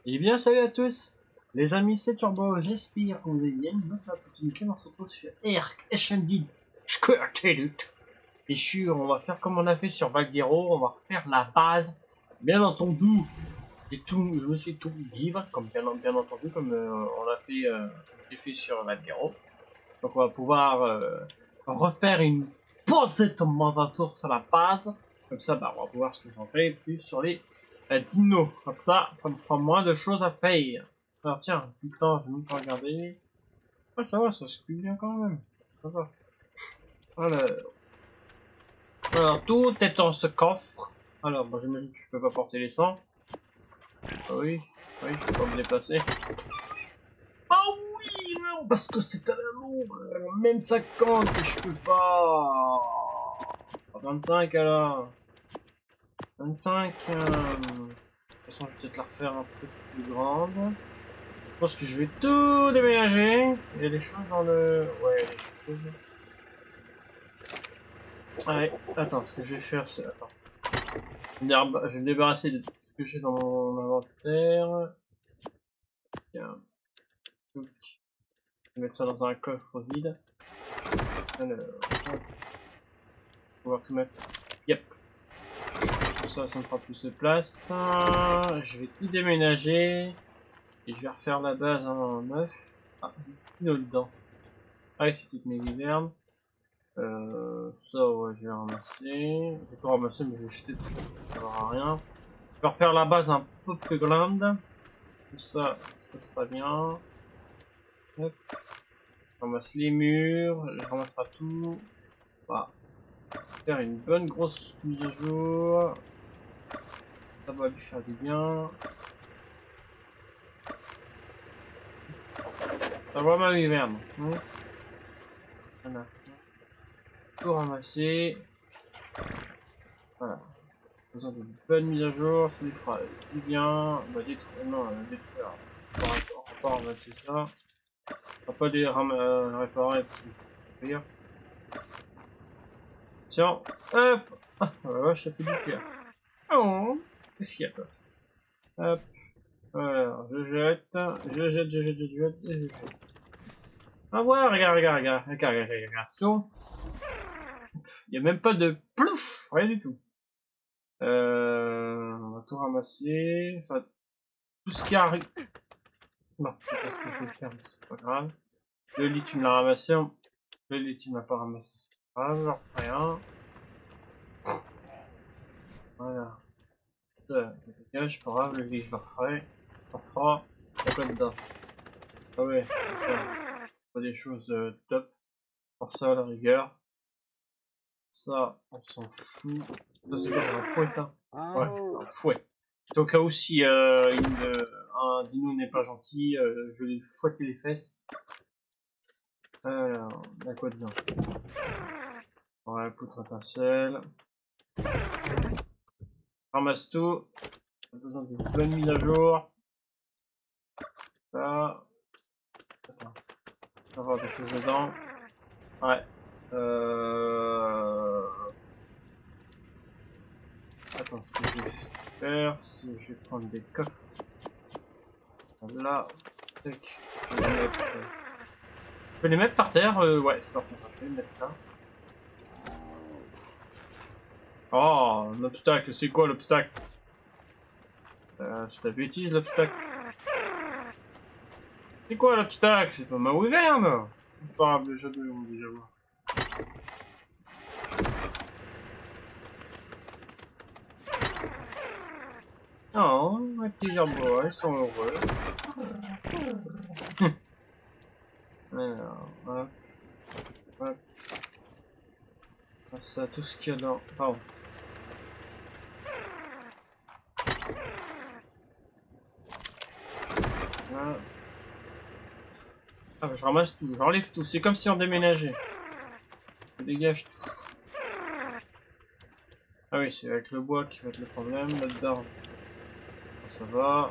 Et bien salut à tous les amis, c'est Turbo, j'espère que vous allez bien. Moi ça va plutôt nickel, on se retrouve sur Erk Ascended Squirted. Et sûr, on va faire comme on a fait sur Valguero, on va refaire la base. Bien entendu, je me suis tout give, comme bien entendu, comme on a fait, j'ai fait sur Valguero. Donc on va pouvoir refaire une posette tour sur la base. Comme ça, bah, on va pouvoir se concentrer plus sur les dinos. Comme ça me fera moins de choses à faire. Alors tiens, tout le temps, je vais même pas regarder. Ah, ça va, ça se cuit bien quand même. Ça va. Alors, tout est dans ce coffre. Alors, bon, j'imagine que je peux pas porter les 100. Ah oui, je peux pas me déplacer. Oh oui, non, parce que c'est à la longue. Même 50, je peux pas. 25 alors. 25. De toute façon, je vais peut-être la refaire un peu plus grande. Je pense que je vais tout déménager. Il y a des choses dans le. Ouais, il y a des choses. Ouais, attends, ce que je vais faire, c'est. Attends. Je vais me débarrasser de tout ce que j'ai dans mon inventaire. Tiens. Je vais mettre ça dans un coffre vide. Alors. Pouvoir tout mettre. Yep. Comme ça me fera plus de place. Je vais tout déménager. Et je vais refaire la base en neuf. Ah, il y a dedans. Ah, c'est toutes mes vivernes. Ça, ouais, je vais ramasser. Je vais tout ramasser, mais je vais jeter tout. Ça ne à rien. Je vais refaire la base un peu plus grande. Comme ça sera bien. Hop. Je ramasse les murs. Je ramassera tout. Voilà. Faire une bonne grosse mise à jour. Ça va lui faire du bien. Ça va ma viverne. Voilà. Tout ramasser. Voilà. Besoin d'une bonne mise à jour, ça lui fera du bien. Bah, détruire, non, détruire. On va pas ramasser ça. On va pas les réparer parce que je vais tiens, hop! Ah, la vache, ça fait du pire. Oh! Qu'est-ce qu'il y a, quoi? Hop. Voilà, je jette, je jette, et je jette. Ah, ouais, regarde. So. Il n'y a même pas de plouf! Rien du tout. On va tout ramasser. Enfin, tout ce qui arrive. Non, c'est pas ce que je veux faire, mais c'est pas grave. Le lit, tu me l'as ramassé. Le lit, tu m'as pas ramassé, c'est pas grave, rien. Voilà. Ça, je dégage, pas grave, le lit, je le referai. On fera. Y'a quoi dedans? Ah ouais, pas des choses top. Pour ça, à la rigueur. Ça, on s'en fout. Ça, c'est quoi, un fouet, ça? Ouais, c'est un fouet. C'est au cas où si un dino n'est pas gentil, je vais lui fouetter les fesses. Alors, y'a quoi dedans? Ouais, poutre étincelle. Ramasse tout. On a besoin d'une bonne mise à jour. Ça. Attends. On va avoir des choses dedans. Ouais. Attends, ce que je vais faire, c'est je vais prendre des coffres. Là. Tac. Je vais les mettre. Je peux les mettre par terre. Ouais, c'est parti. Je vais les mettre là. Oh, l'obstacle. C'est quoi l'obstacle? C'est ta bêtise l'obstacle. C'est quoi l'obstacle? C'est pas ma wyvern. C'est pas grave, déjà deux, on va déjà voir. Non, mes petits gerbois, ils sont heureux. Alors, hop. Ça, tout ce qu'il y a dans... Pardon. Voilà. Ah, bah, je ramasse tout, j'enlève tout. C'est comme si on déménageait. Je dégage tout. Ah oui, c'est avec le bois qui va être le problème. Là-dedans, ça va.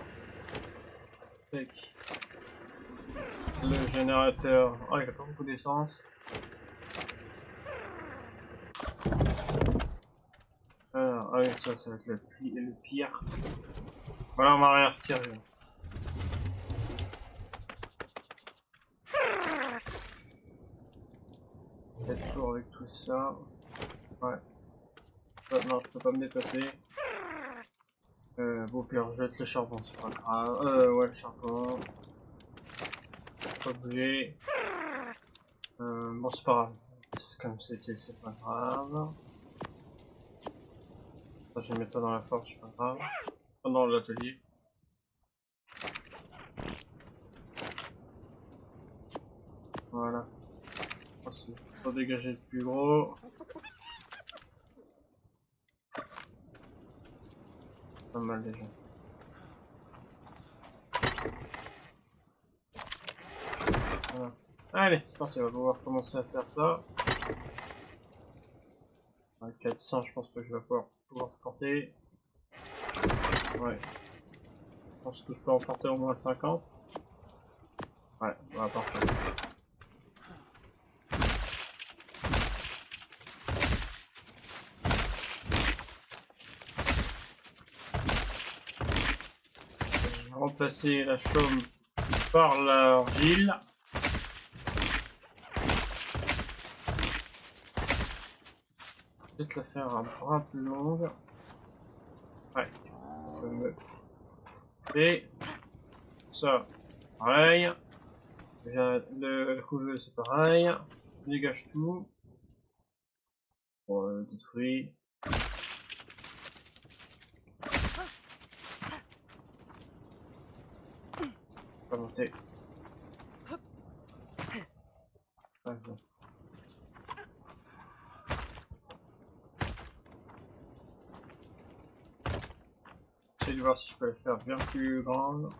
Tac. Le générateur. Ah, il a pas beaucoup d'essence. Alors, ah oui, ça va être le pire. Voilà, on va rien retirer. Peut-être tour avec tout ça. Ouais. Non, je peux pas me déplacer. Bon, pire, je jette le charbon, c'est pas grave. Ouais, le charbon. Pas bouger. Bon, c'est pas grave. C'est comme c'était, c'est pas grave. Je vais mettre ça dans la forge, c'est pas grave. Oh, dans l'atelier. Voilà. Pour dégager le plus gros. Pas mal déjà. Voilà. Allez, c'est parti, on va pouvoir commencer à faire ça. À 400, je pense que je vais pouvoir porter. Ouais. Je pense que je peux en porter au moins 50. Ouais, voilà, parfait. Je vais remplacer la chaume par l'argile. Peut-être la faire un bras plus longue. Ouais, ça me fait ça. Pareil. Le couveuse c'est pareil. Je dégage tout. Bon, détruit. Pas monter. Ah, bon. J'essaie de voir si je peux le faire bien plus grande.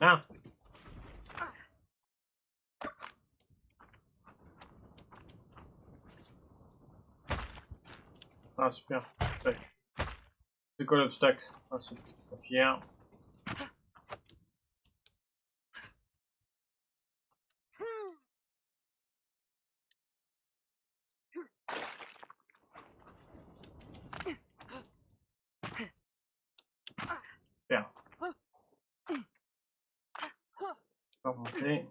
Ah! Ah, super. Ouais. C'est quoi l'obstacle? Ah, c'est la pierre. Super. On va remonter.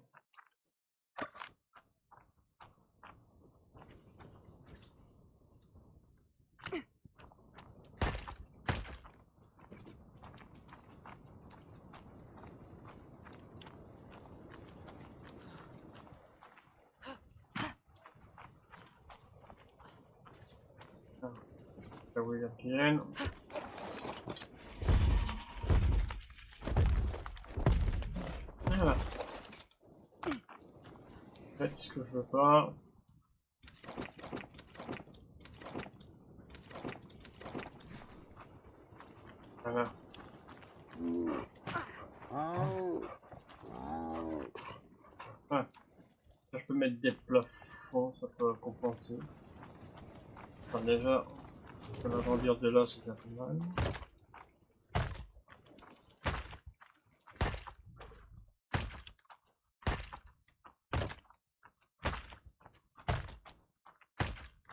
Là où il y a viennent. Voilà. Faites ce que je veux pas. Voilà. Ouais. Ça, je peux mettre des plafonds, ça peut compenser. Enfin, déjà, je peux l'agrandir de là, c'est déjà pas mal.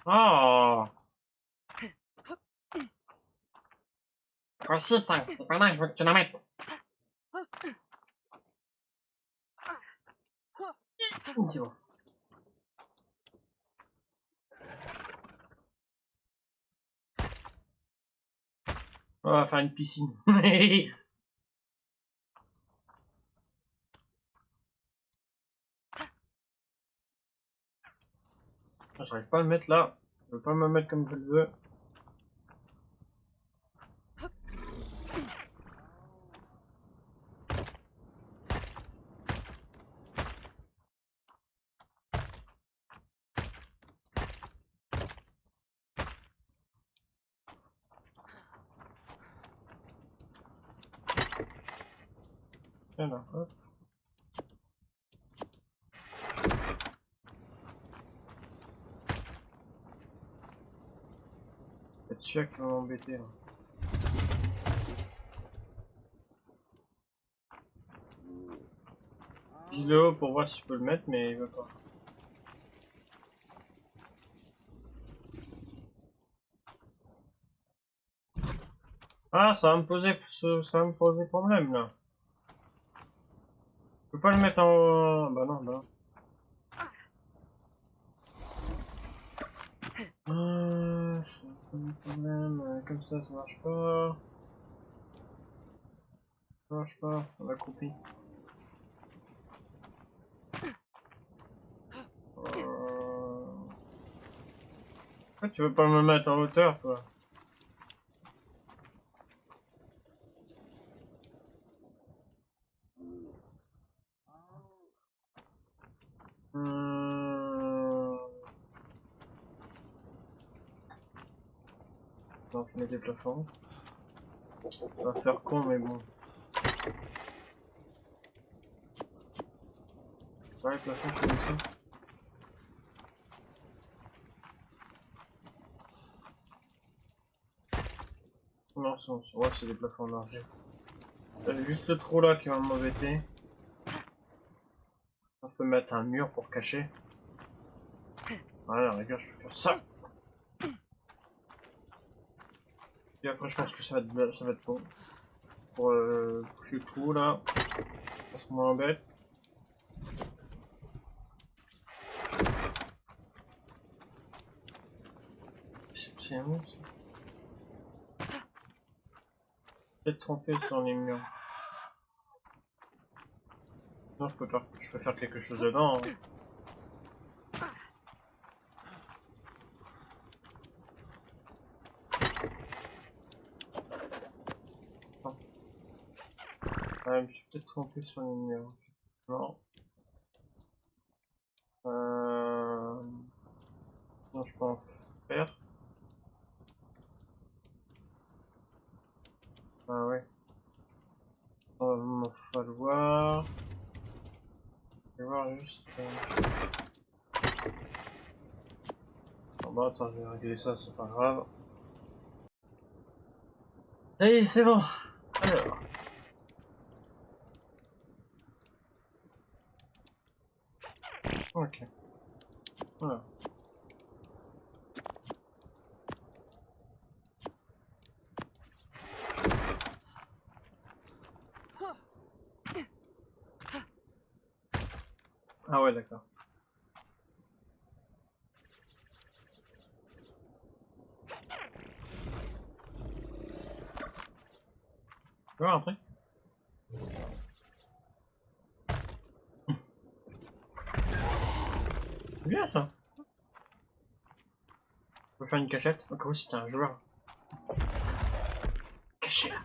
Oh! Possible ça, c'est pas mal, je veux que tu la mettes. C'est bon. On va faire une piscine. J'arrive pas à le mettre là. Je veux pas me mettre comme je le veux. Voilà, hop. C'est celui-là qui va m'embêter là. Dis-le haut pour voir si je peux le mettre, mais il veut pas. Ah, ça va me poser problème là. Je peux pas le mettre en... Bah non, bah. C'est un problème. Comme ça marche pas. Ça marche pas. On va couper. Pourquoi tu veux pas me mettre en hauteur, toi? Non, je mets des plafonds. Ça va faire con, mais bon. Ouais, les plafonds, c'est comme ça. Non, ouais, c'est des plafonds d'argile. J'avais juste le trou là qui va m'embêter. Je peux mettre un mur pour cacher. Voilà, regarde, je peux faire ça. Et après, je pense que ça va être bon. Pour boucher le trou là. Parce qu'on m'embête. C'est un mur, ça. Peut-être tromper sur les murs. Non, je peux faire quelque chose dedans. Hein. Ouais, je me suis peut-être trompé sur les murs. Non. Non, je peux en faire. Ah ouais. Ça va m'en falloir. Je vais voir juste. Oh bah attends, je vais régler ça, c'est pas grave. Allez, c'est bon. Alors. Ok. Voilà. Ah ouais, d'accord. Tu veux rentrer? C'est bien ça. On peut faire une cachette. Oh, comme si c'était un joueur. Caché là.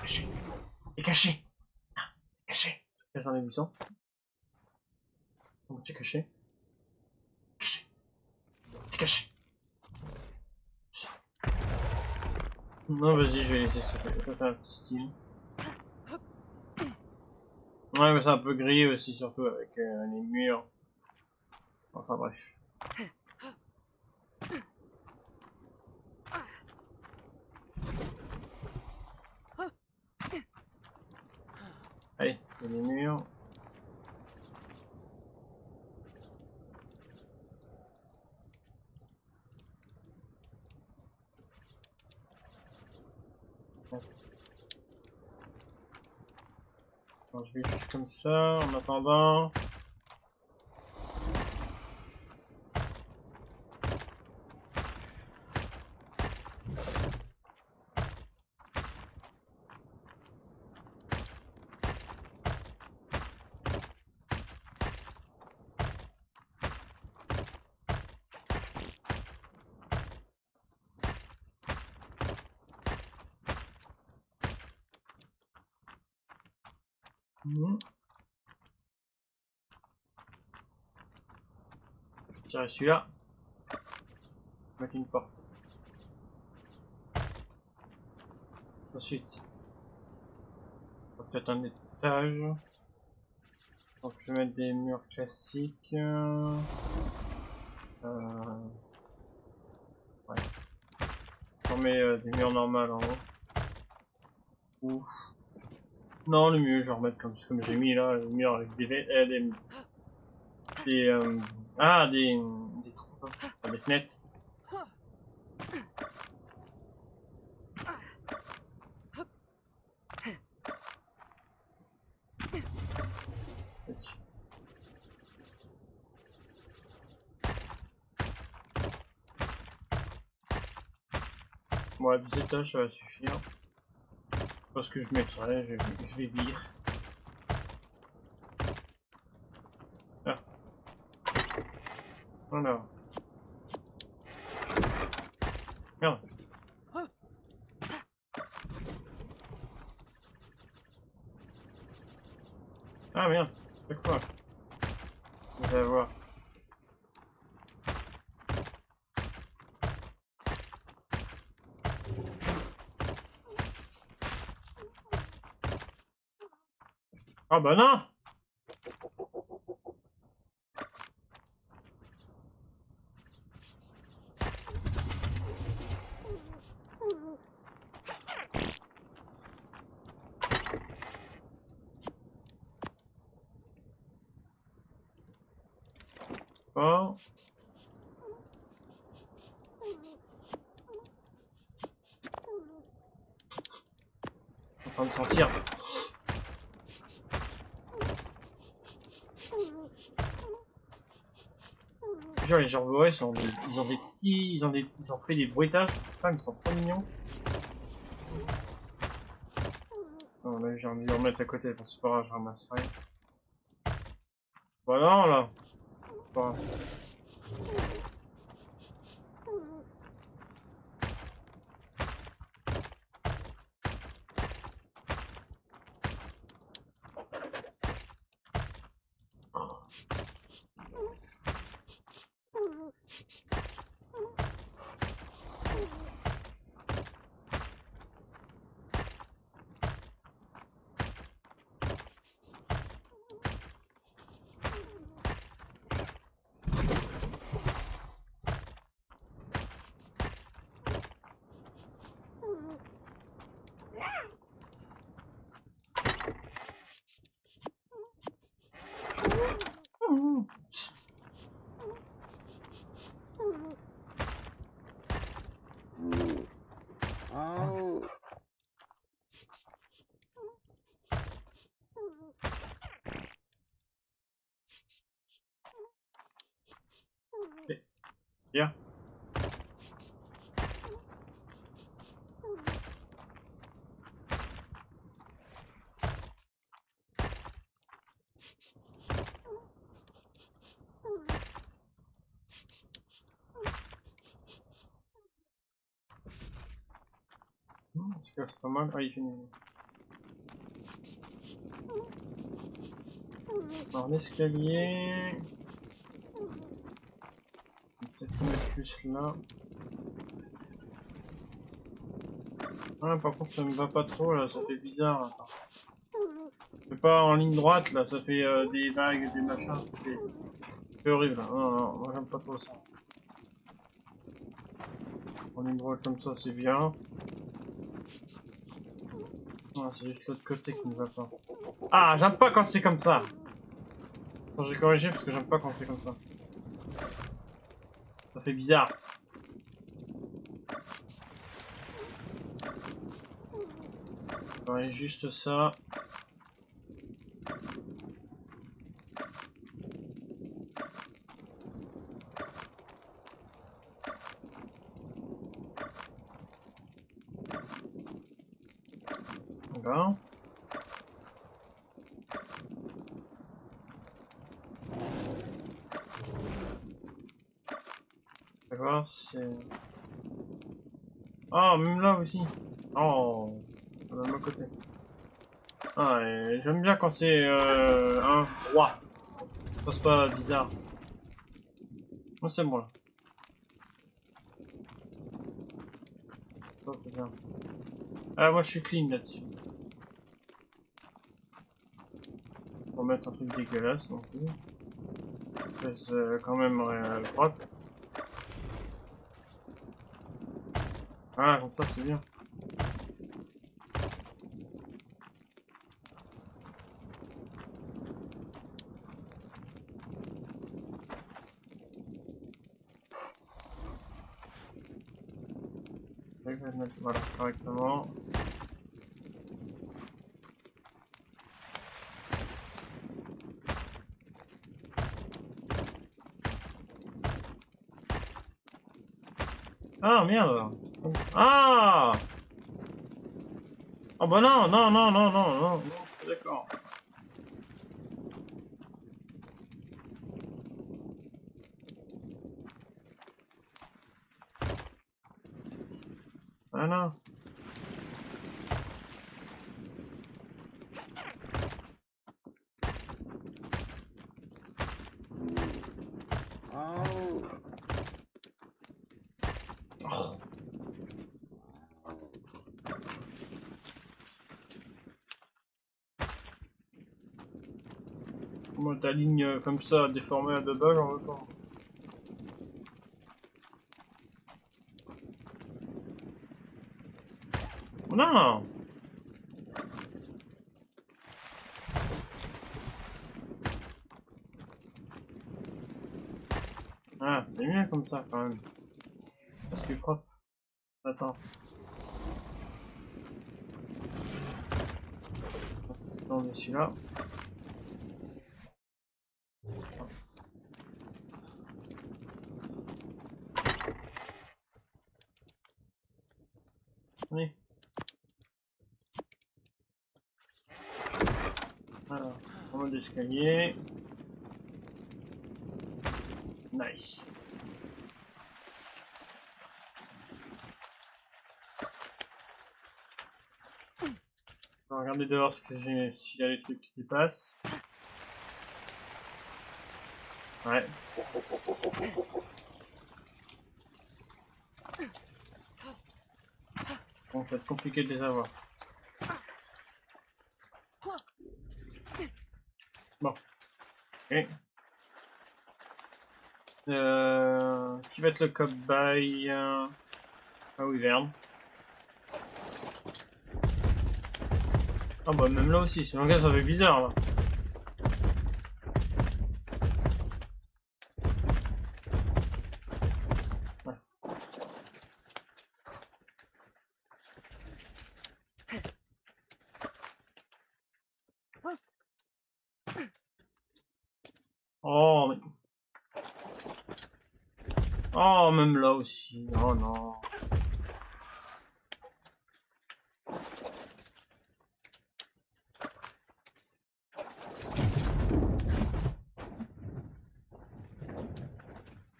Caché. Et caché. Caché. Caché dans les buissons. Donc c'est caché. Caché. C'est caché. Ça. Non, vas-y, je vais laisser ça. Ça fait un petit style. Ouais, mais c'est un peu grillé aussi, surtout avec les murs. Enfin bref. Allez, il y a les murs. Alors, je vais juste comme ça, en attendant. Tirer celui-là. Mettre une porte. Ensuite, peut-être un étage. Donc je vais mettre des murs classiques. Ouais. On met des murs normales en haut. Ouf. Non, le mieux, je vais remettre comme j'ai mis là, le mur avec des trous, hein, des fenêtres. Bon, à 2 étages, ça va suffire. Parce que je mettrai, je vais vire. Ah. Voilà. Merde. Ah merde, chaque fois. Vous allez voir. Ah bah non! Bon. En train de sortir. Genre les gerbois ils ont des petits, ils ont fait des bruitages. Putain, ils sont trop mignons. Oh, là j'ai envie de le remettre à côté, bon, c'est pas grave, je ramasserai. Voilà là. C'est pas grave. Bien. C'est pas mal. Ah, il finit. Alors, l'escalier. Peut-être mettre plus là. Ah, par contre, ça me va pas trop là, ça fait bizarre. Là. C'est pas en ligne droite là, ça fait des vagues, des machins. C'est horrible. Là. Non, non, moi j'aime pas trop ça. En ligne droite comme ça, c'est bien. Ah, c'est juste l'autre côté qui ne va pas. Ah, j'aime pas quand c'est comme ça. Bon, j'ai corrigé parce que j'aime pas quand c'est comme ça. Ça fait bizarre. Ouais, juste ça. Voilà. D'accord, c'est... Ah, même là aussi. Oh, de mon côté. Ah, j'aime bien quand c'est un droit. Ça c'est pas bizarre. Moi c'est bon là. Ça c'est bien. Ah, moi je suis clean là-dessus. Pour mettre un truc dégueulasse non plus. C'est quand même propre. Ah, comme ça c'est bien. Je vais le mettre voilà, correctement. Ah merde! Ah! Oh bah non, non, non, non, non, non, non, d'accord. Ah non. Oh. Moi, ta ligne comme ça, déformée à 2 balles, j'en veux pas. Non! Ah, c'est mieux comme ça quand même. C'est plus propre. Attends. On est celui-là. Oui. Alors, en mode escalier. Nice. On va regarder dehors ce que j'ai, s'il y a des trucs qui passent. Ouais. Bon, ça va être compliqué de les avoir. Bon. Ok. Qui va être le cobaye? Ah oui, Verne. Ah bah même là aussi, c'est un gars, ça fait bizarre là. Oh, mais... Oh, même là aussi. Oh non.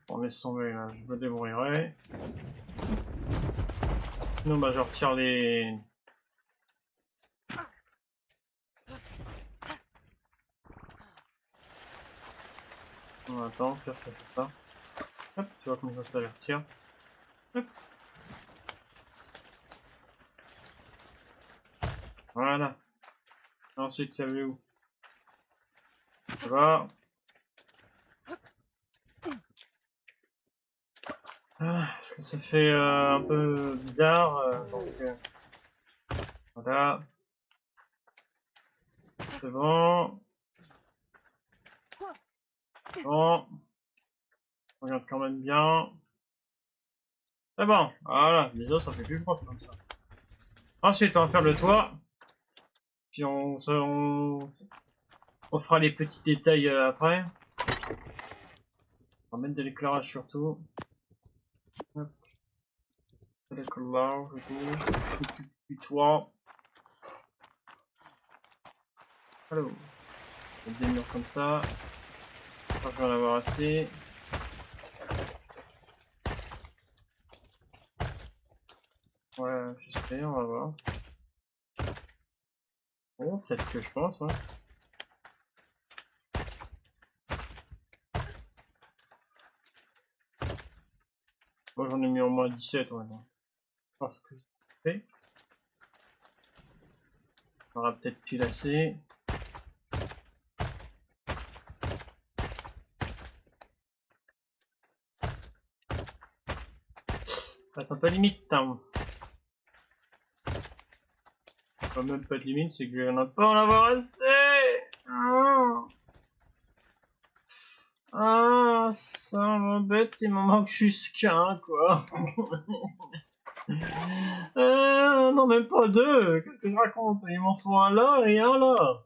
On laisse tomber là, je me débrouillerai. Sinon, bah, je retire les... On attend, faire ça. Hop, tu vois comment ça les retire. Hop. Voilà. Ensuite, ça va où? Ça va. Ah, parce que ça fait un peu bizarre, donc voilà. C'est bon. Bon. On regarde quand même bien. C'est bon. Voilà, les os ça fait plus propre comme ça. Ensuite, on va faire le toit. Puis on fera les petits détails après. On va mettre de l'éclairage surtout. Hop. De l'éclairage et tout. Du toit. Alors. Des murs comme ça. Je vais en avoir assez. Ouais, j'espère, on va voir. Bon, peut-être que je pense, hein. Moi j'en ai mis au moins 17, ouais. Parce que je fais. On aura peut-être pile assez. Attends, pas de limite, hein. Pas même pas de limite, c'est que je n'en ai pas en avoir assez. Ah, ça m'embête, il m'en manque juste qu'un, quoi. Non, même pas deux. Qu'est-ce que je raconte? Il m'en faut un là et un là.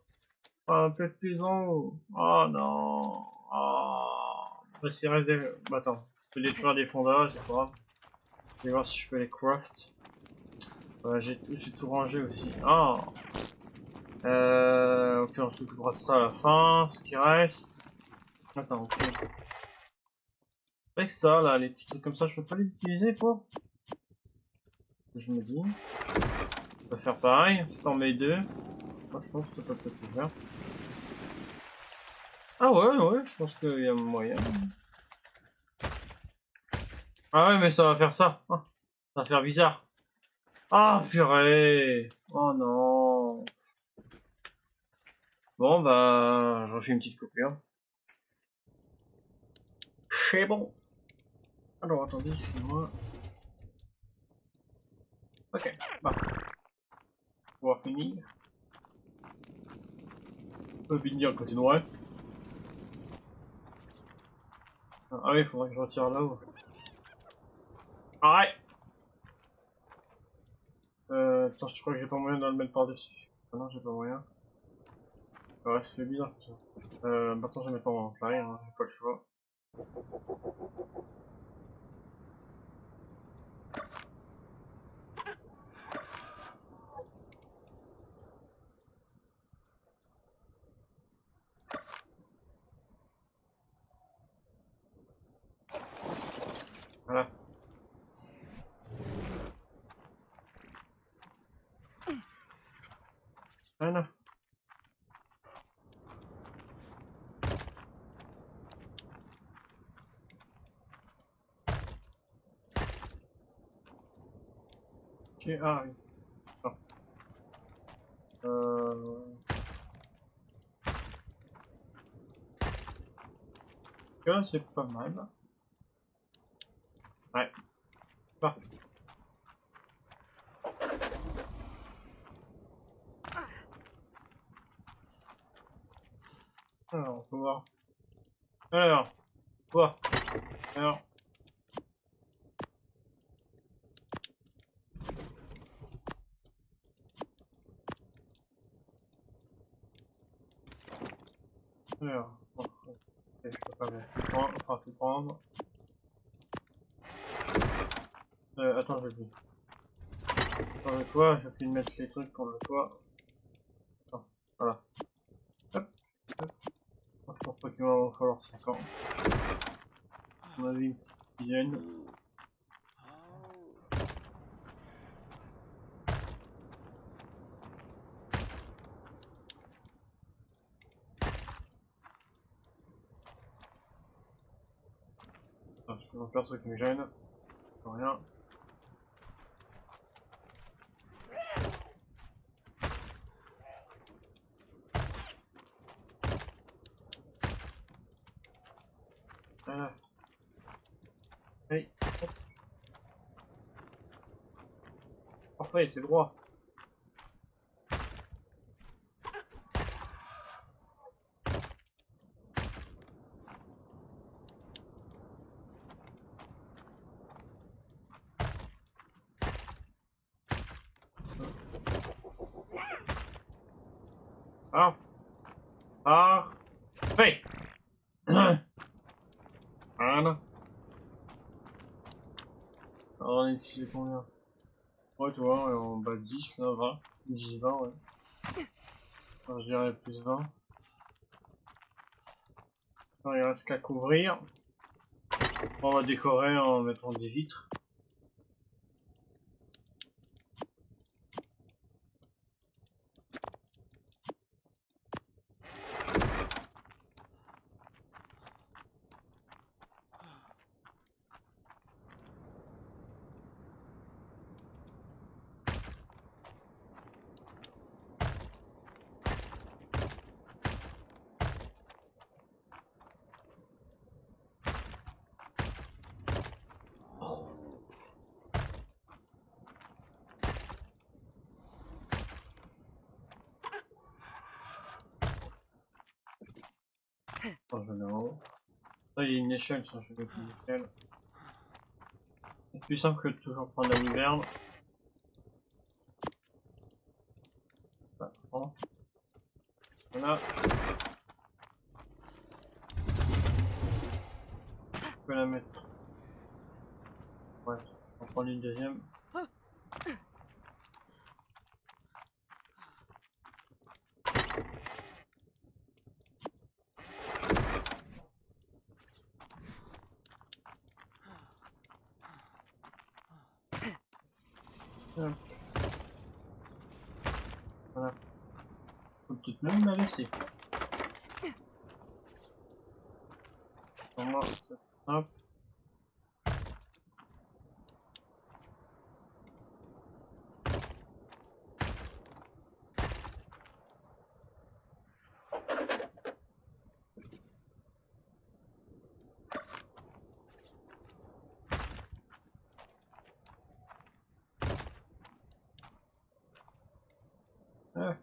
Enfin, peut-être plus en haut. Oh non. Oh. Bah, s'il reste des... Bah, attends. Je peux détruire des fondages, c'est pas grave. Je vais voir si je peux les craft. J'ai tout rangé aussi. Ah. Ok, on s'occupera de ça à la fin. Ce qui reste. Attends, ok. Avec ça, là, les petits trucs comme ça, je peux pas les utiliser, quoi. Je me dis. On peut faire pareil. Si t'en mets deux. Moi, je pense que ça peut peut-être le faire. Ah ouais, je pense qu'il y a moyen. Ah ouais, mais ça va faire ça. Ah, ça va faire bizarre. Ah, purée. Oh non. Bon, bah, je refais une petite coupure. C'est bon. Alors, attendez, excusez-moi. Ok, bah, on va finir. On va finir, continuer. Ah oui, il faudrait que je retire là-haut. Arrête. Attends, je crois que j'ai pas moyen de le mettre par-dessus. Ah non, j'ai pas moyen. Ouais, ça fait bizarre tout ça. Maintenant je vais mettre en fly, hein, j'ai pas le choix. Voilà. Voilà. Ok, ah oui. Ah. Là c'est pas mal. Ouais, parfait. Alors, on peut voir. Alors, toi. Alors. Alors. Bon, ok, je peux pas me prendre, enfin tout prendre. Attends, je dis. Pour le toit, je peux mettre les trucs pour le toit. Attends, voilà. Hop, hop. Je pense pas qu'il va falloir 5 ans. On a vu une petite dizaine. Ah, je peux en faire ce qui me gêne. Rien. Voilà. Hey. Hop. Parfait, c'est droit. Ah. Parfait. Voilà. Alors, on est utilisé combien? Ouais, tu vois, on est en bas 10, là, 20. 10, 20, ouais. Alors, je dirais plus 20. Alors, il reste qu'à couvrir. On va décorer en mettant des vitres. Attends, je vais en haut. Ça, il y a une échelle, ça, je vais mettre une échelle. C'est plus simple que de toujours prendre la wyvern. Voilà. Je peux la mettre. Ouais, on prend prendre une deuxième. Voilà. Faut peut-être même la laisser. Pour moi, c'est simple. Ah.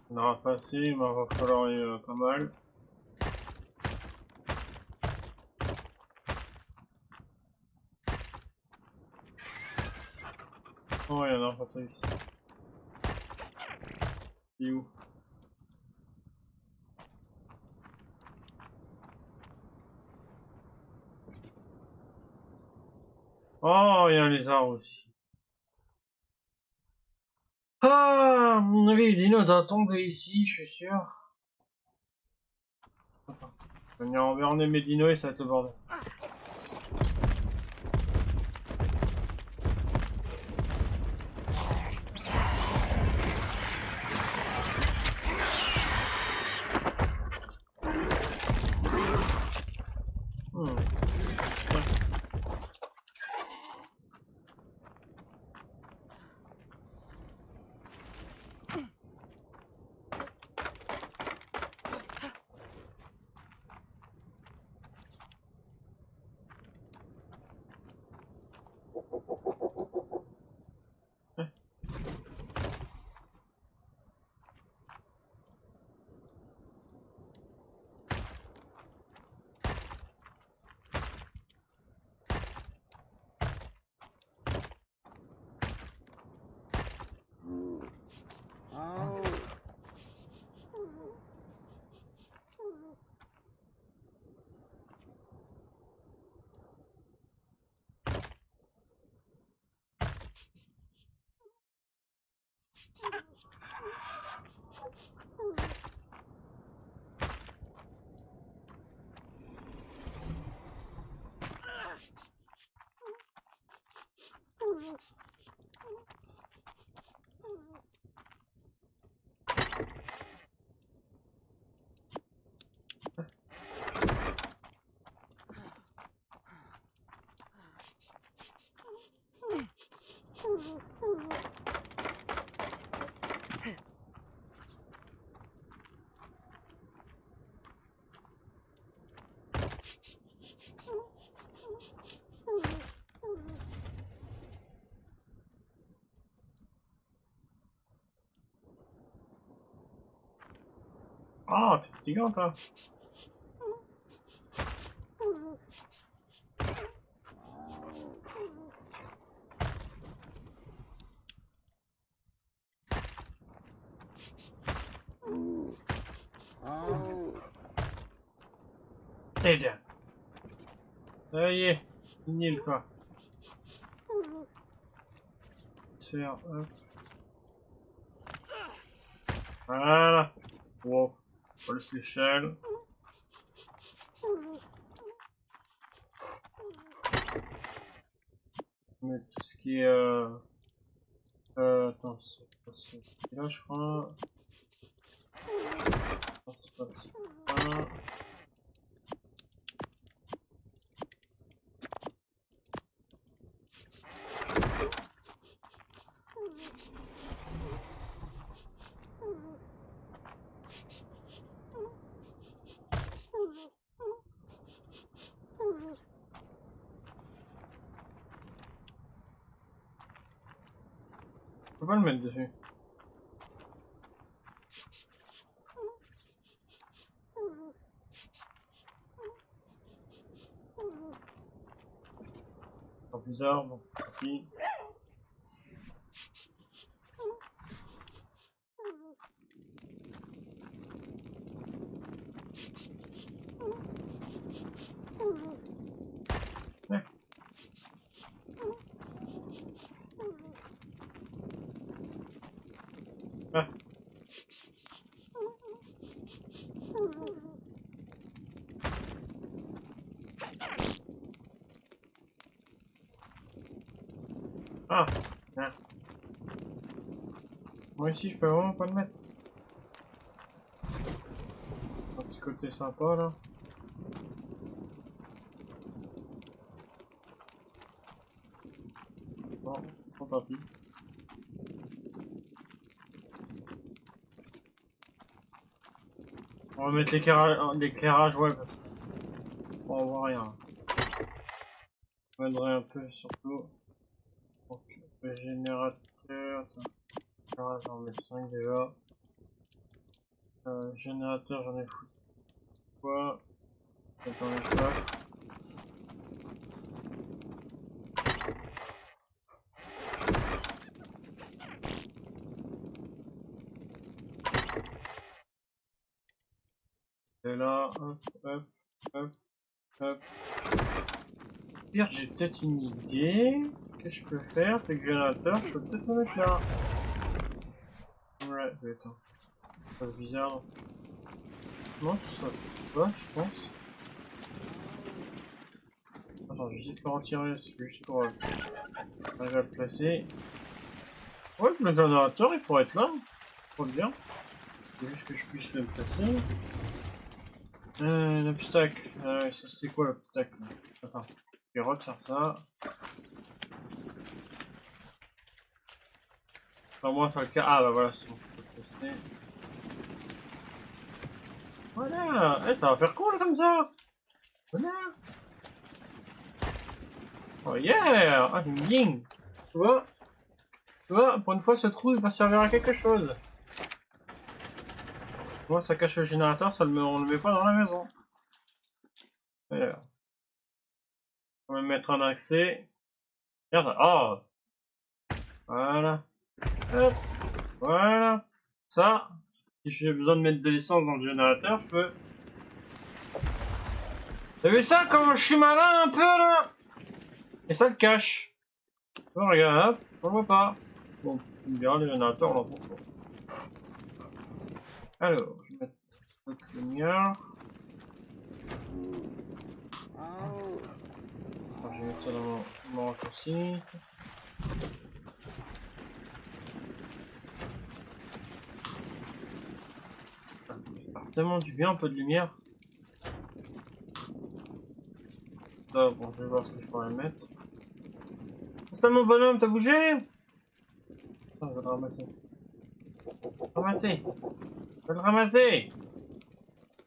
On aura pas assez, mais il va falloir pas mal. Oh, il y en a pas ici. Il est où? Oh, il y a un lézard aussi. Ah, à mon avis, le dino doit tomber ici, je suis sûr. Attends. Je vais venir enverner mes dinos et ça va être le bordel. Ah, t'es fatigant, toi. Eh bien. Ça y est, fini toi. Serre, hop. Voilà. Wow. On laisse l'échelle. Mais tout ce qui est attends, c'est là je crois. C'est pas ça. Je peux pas le mettre dessus. C'est bizarre, bon, tant pis. Ah. Ah. Ah. Moi ici je peux vraiment pas le mettre. Un petit côté sympa là. Bon, tant pis. On va mettre l'éclairage, ouais, parce qu'on voit rien. On m'aiderait un peu surtout. Donc, le générateur. L'éclairage, j'en mets 5 déjà. Générateur, j'en ai foutu quoi? Attends, les coffres. Et là, hop, hop, hop, hop. Pire, j'ai peut-être une idée. Ce que je peux faire, c'est que le générateur, je peux peut-être le mettre là. Ouais, attends. C'est bizarre. Non, ça va, je pense. Attends, je vais essayer de le retirer, c'est juste pour arriver à le placer. Ouais, le générateur, il pourrait être là. Trop bien. C'est juste que je puisse le placer. L'obstacle. Ça c'est quoi l'obstacle? Attends. Je vais retirer ça. Enfin, moi, ça le cas. Ah, bah voilà, c'est bon. Je peux tester. Voilà. Eh, ça va faire cool comme ça. Voilà. Oh yeah. Ah, j'aime bien. Tu vois? Tu vois, pour une fois, ce trou, il va servir à quelque chose. Moi, ça cache le générateur, on le met pas dans la maison. Alors, on va mettre un accès. Merde. Oh. Voilà. Hop. Voilà. Ça, si j'ai besoin de mettre de l'essence dans le générateur, je peux. T'as vu ça, comment je suis malin un peu là? Et ça le cache. Oh, regarde, hop, on le voit pas. Bon, tu me diras, le générateur, on l'en prend pas. Alors, je vais mettre notre lumière. Alors, je vais mettre ça dans mon raccourci. Ah, ça fait tellement du bien, un peu de lumière. Là, bon, je vais voir ce que je pourrais mettre. C'est mon bonhomme, t'as bougé? Ah, je vais le ramasser. Ramasser! Je vais le ramasser!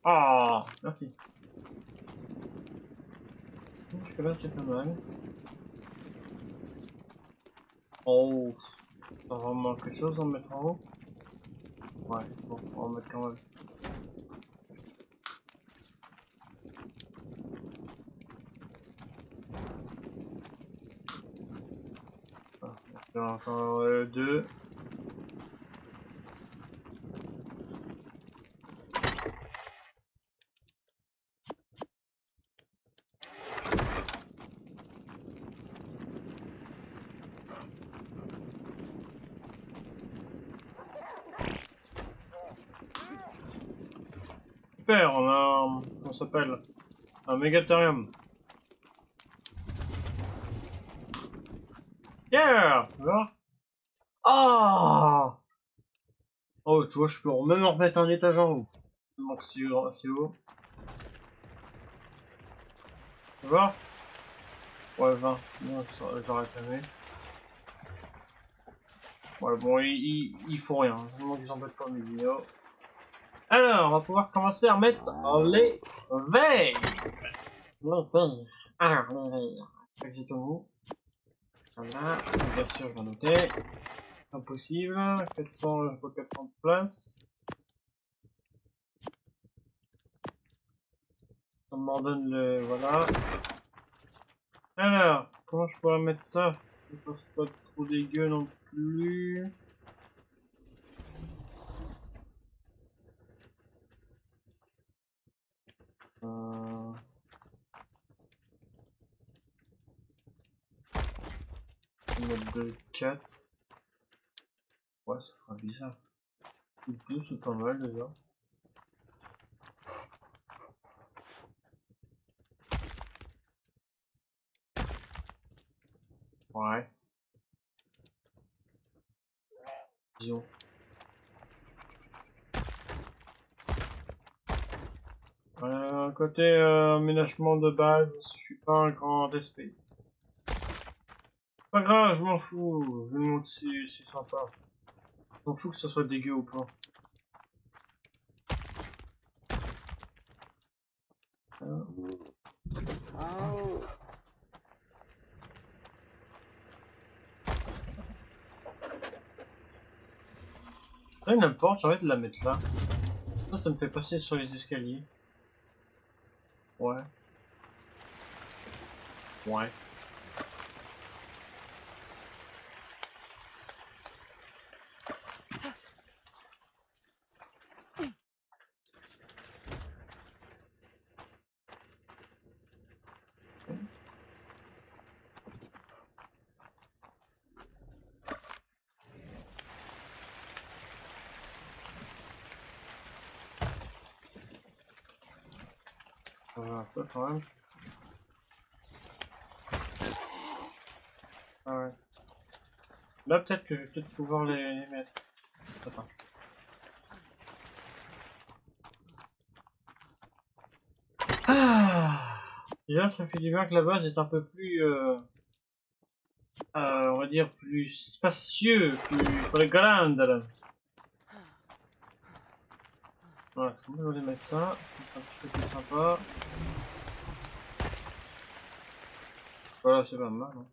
Ah, merci. Jusque-là, c'est pas mal. Oh, ça va manquer quelque chose à mettre en haut? Ouais, bon, on va en mettre quand même. Ah, on va faire encore deux. Super, on a un, comment ça s'appelle? Un mégatherium. Yeah! Tu vois? Ah! Oh, tu vois, je peux même en remettre un étage en haut. Donc c'est haut. Tu vois? Ouais, 20. Bon, j'aurais jamais. Ouais, bon, il faut rien. Je ne vous embête pas mes vidéos. Alors, on va pouvoir commencer à mettre les verres. Alors, les verres. J'ai tout mou. Voilà. Bien sûr, je vais noter. Impossible. 400, je peux 400 de place. Ça m'en donne le. Voilà. Alors, comment je pourrais mettre ça? Je pense pas trop dégueu non plus. Euh... On va mettre 2, 4. Ouais, ça fera bizarre. Deux, c'est pas mal déjà. Ouais. Disons. Côté aménagement de base, je suis pas un grand esprit. Pas grave, je m'en fous. Je me montre si c'est sympa. Je m'en fous que ce soit dégueu ou pas. Ouais, n'importe, j'ai envie de la mettre là. Ça me fait passer sur les escaliers. Ouais. Ouais. Un peu quand même. Ah ouais. Là, peut-être que je vais peut-être pouvoir les mettre. Attends. Ah, déjà, ça fait du bien que la base est un peu plus, on va dire, plus spacieux, plus grande. Là. Voilà, est-ce qu'on peut aller mettre ça? C'est un petit peu plus sympa. Voilà, c'est pas mal. Hein.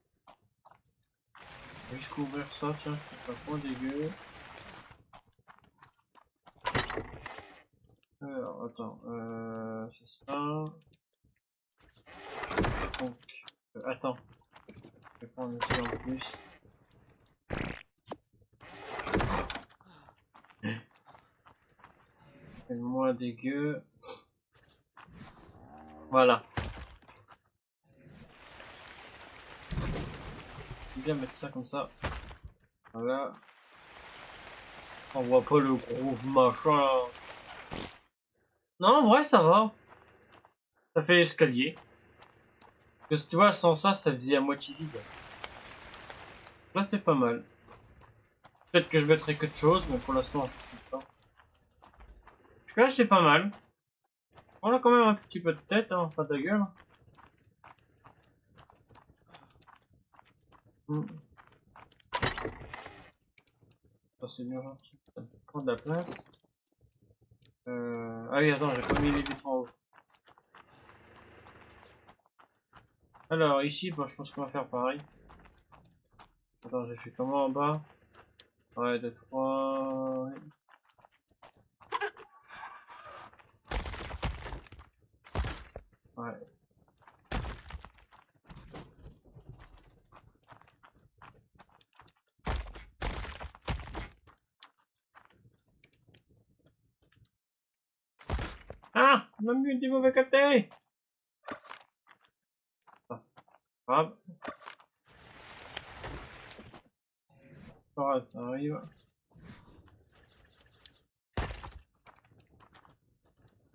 Juste couvrir ça, tiens, c'est pas trop dégueu. Alors, attends, c'est ça. Donc, attends, je vais prendre ici en plus. C'est moins dégueu. Voilà. Je vais bien mettre ça comme ça. Voilà. On voit pas le gros machin. Non, en vrai, ça va. Ça fait l'escalier. Parce que tu vois, sans ça, ça faisait à moitié vide. Là, c'est pas mal. Peut-être que je mettrai que de choses, mais pour l'instant, je sais pas. Jusque-là, c'est pas mal. On a quand même un petit peu de tête, hein, pas de gueule. Ça, c'est bien gentil. Ça prend de la place. Ah oui, attends, j'ai pas mis les vitres en haut. Alors, ici, bah, je pense qu'on va faire pareil. Attends, j'ai fait comment en bas? Ouais, 2, 3... Ouais. Ah! On a mis du mauvais côté! Ah, grave. Pas ça arrive.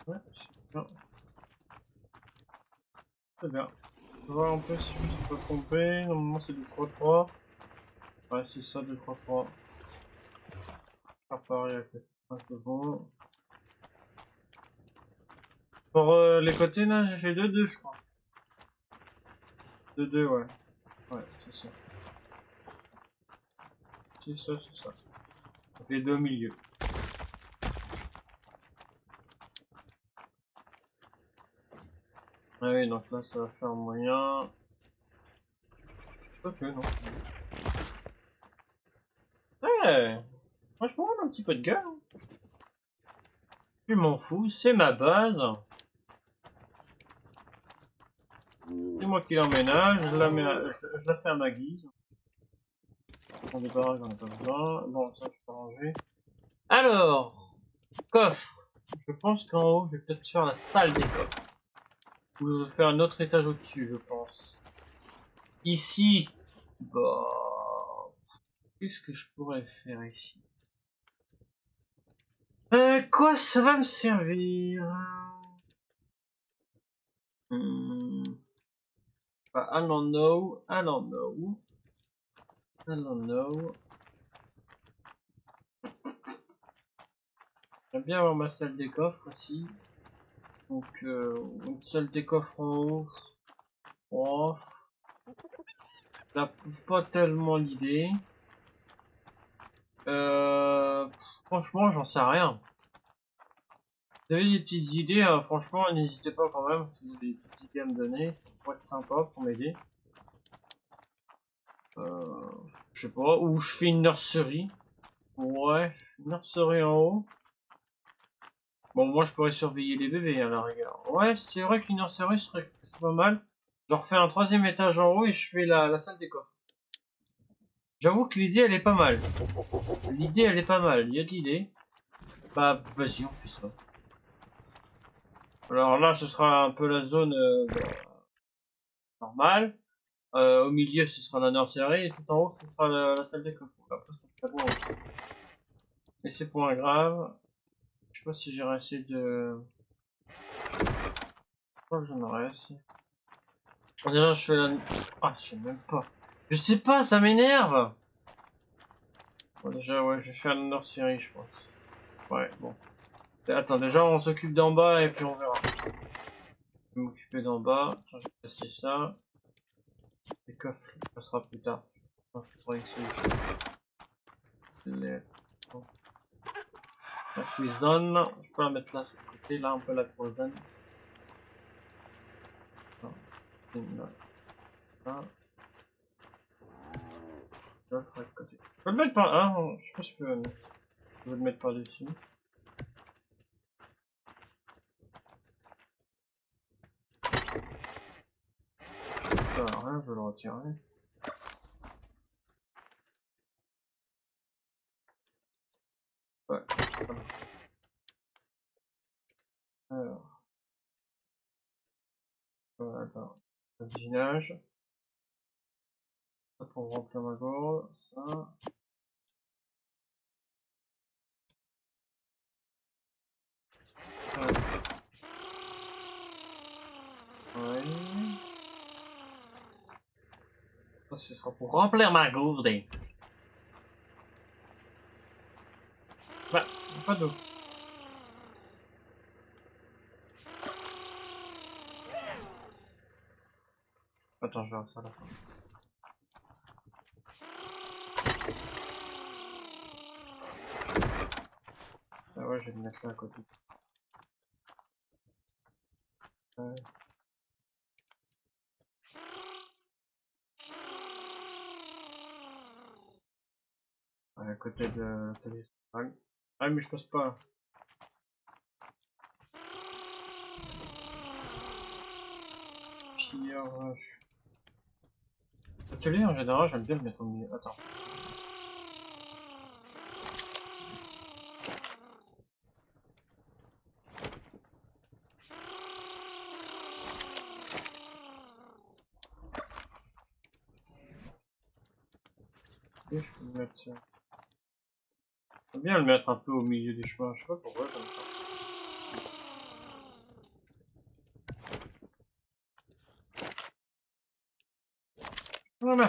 Ouais, c'est bien. C'est bien. On va voir un peu si je me suis pas trompé. Normalement, c'est 2, 3, 3. Ouais, c'est ça, 2, 3, 3. Faire pareil avec les... Ah, c'est bon. Pour les côtés, là, j'ai fait 2, 2, je crois. 2, 2, ouais. Ouais, c'est ça. C'est ça, c'est ça. Ça fait 2 au milieu. Ah oui, donc là, ça va faire moyen. Ok, non. Ouais! Franchement, on a un petit peu de gueule. Hein. Je m'en fous, c'est ma base. C'est moi qui l'emménage, je la fais à ma guise. On débarrasse, j'en ai pas besoin. Bon, ça, je peux ranger. Alors, coffre. Je pense qu'en haut, je vais peut-être faire la salle des coffres. Ou je vais faire un autre étage au-dessus, je pense. Ici, bah, qu'est-ce que je pourrais faire ici? Quoi ça va me servir? I don't know, I don't know, I don't know. J'aime bien avoir ma salle des coffres aussi. Donc, une salle des coffres en haut. Oh, j'approuve pas tellement l'idée. Franchement, j'en sais rien. Vous avez des petites idées, franchement, n'hésitez pas quand même, si vous avez des petites idées à me donner, ça pourrait être sympa pour m'aider. Je sais pas, ou je fais une nurserie. Ouais, une nurserie en haut. Bon, moi je pourrais surveiller les bébés à la rigueur. Ouais, c'est vrai qu'une nurserie serait pas mal. Je refais un 3e étage en haut et je fais la salle des coffres. J'avoue que l'idée elle est pas mal. L'idée elle est pas mal, il y a de l'idée. Bah vas-y, on fait ça. Alors là, ce sera un peu la zone normale. Au milieu, ce sera la nurserie et tout en haut, ce sera la salle des coffres. Après, ça fait bon aussi. Mais c'est pas grave. Je sais pas si j'ai assez de. Je crois que j'en aurai assez. Déjà, je fais la. Ah, je sais même pas. Je sais pas, ça m'énerve. Bon, déjà, ouais, je vais faire la nurserie, je pense. Ouais, bon. Attends, déjà, on s'occupe d'en bas et puis on verra. Je vais m'occuper d'en bas. Tiens, je vais passer ça. Les coffres, ça sera plus tard. Je trouverai une solution. Bon. La cuisine, je peux la mettre là sur le côté, là, un peu la cuisine. Non, là, là. L'autre à côté. Je peux le mettre par... Ah, je sais pas si je peux... Je vais le mettre par-dessus. Ça sert à rien, je vais le retirer. Ouais, voilà. Alors, attends. Voisinage. Ça pour remplir ma gourde. Ça. Ouais. Ça, ce sera pour remplir ma gourde. Bah, pas d'eau. Attends, je vais faire ça à la fin. Ah ouais, je vais le mettre là à côté. Ouais. À côté de l'atelier central. Ah, mais je passe pas. Pire. L'atelier en général, j'aime bien le mettre au milieu. Attends. Et je peux le mettre. J'aime bien le mettre un peu au milieu du chemin. Je sais pas pourquoi comme ça. Voilà.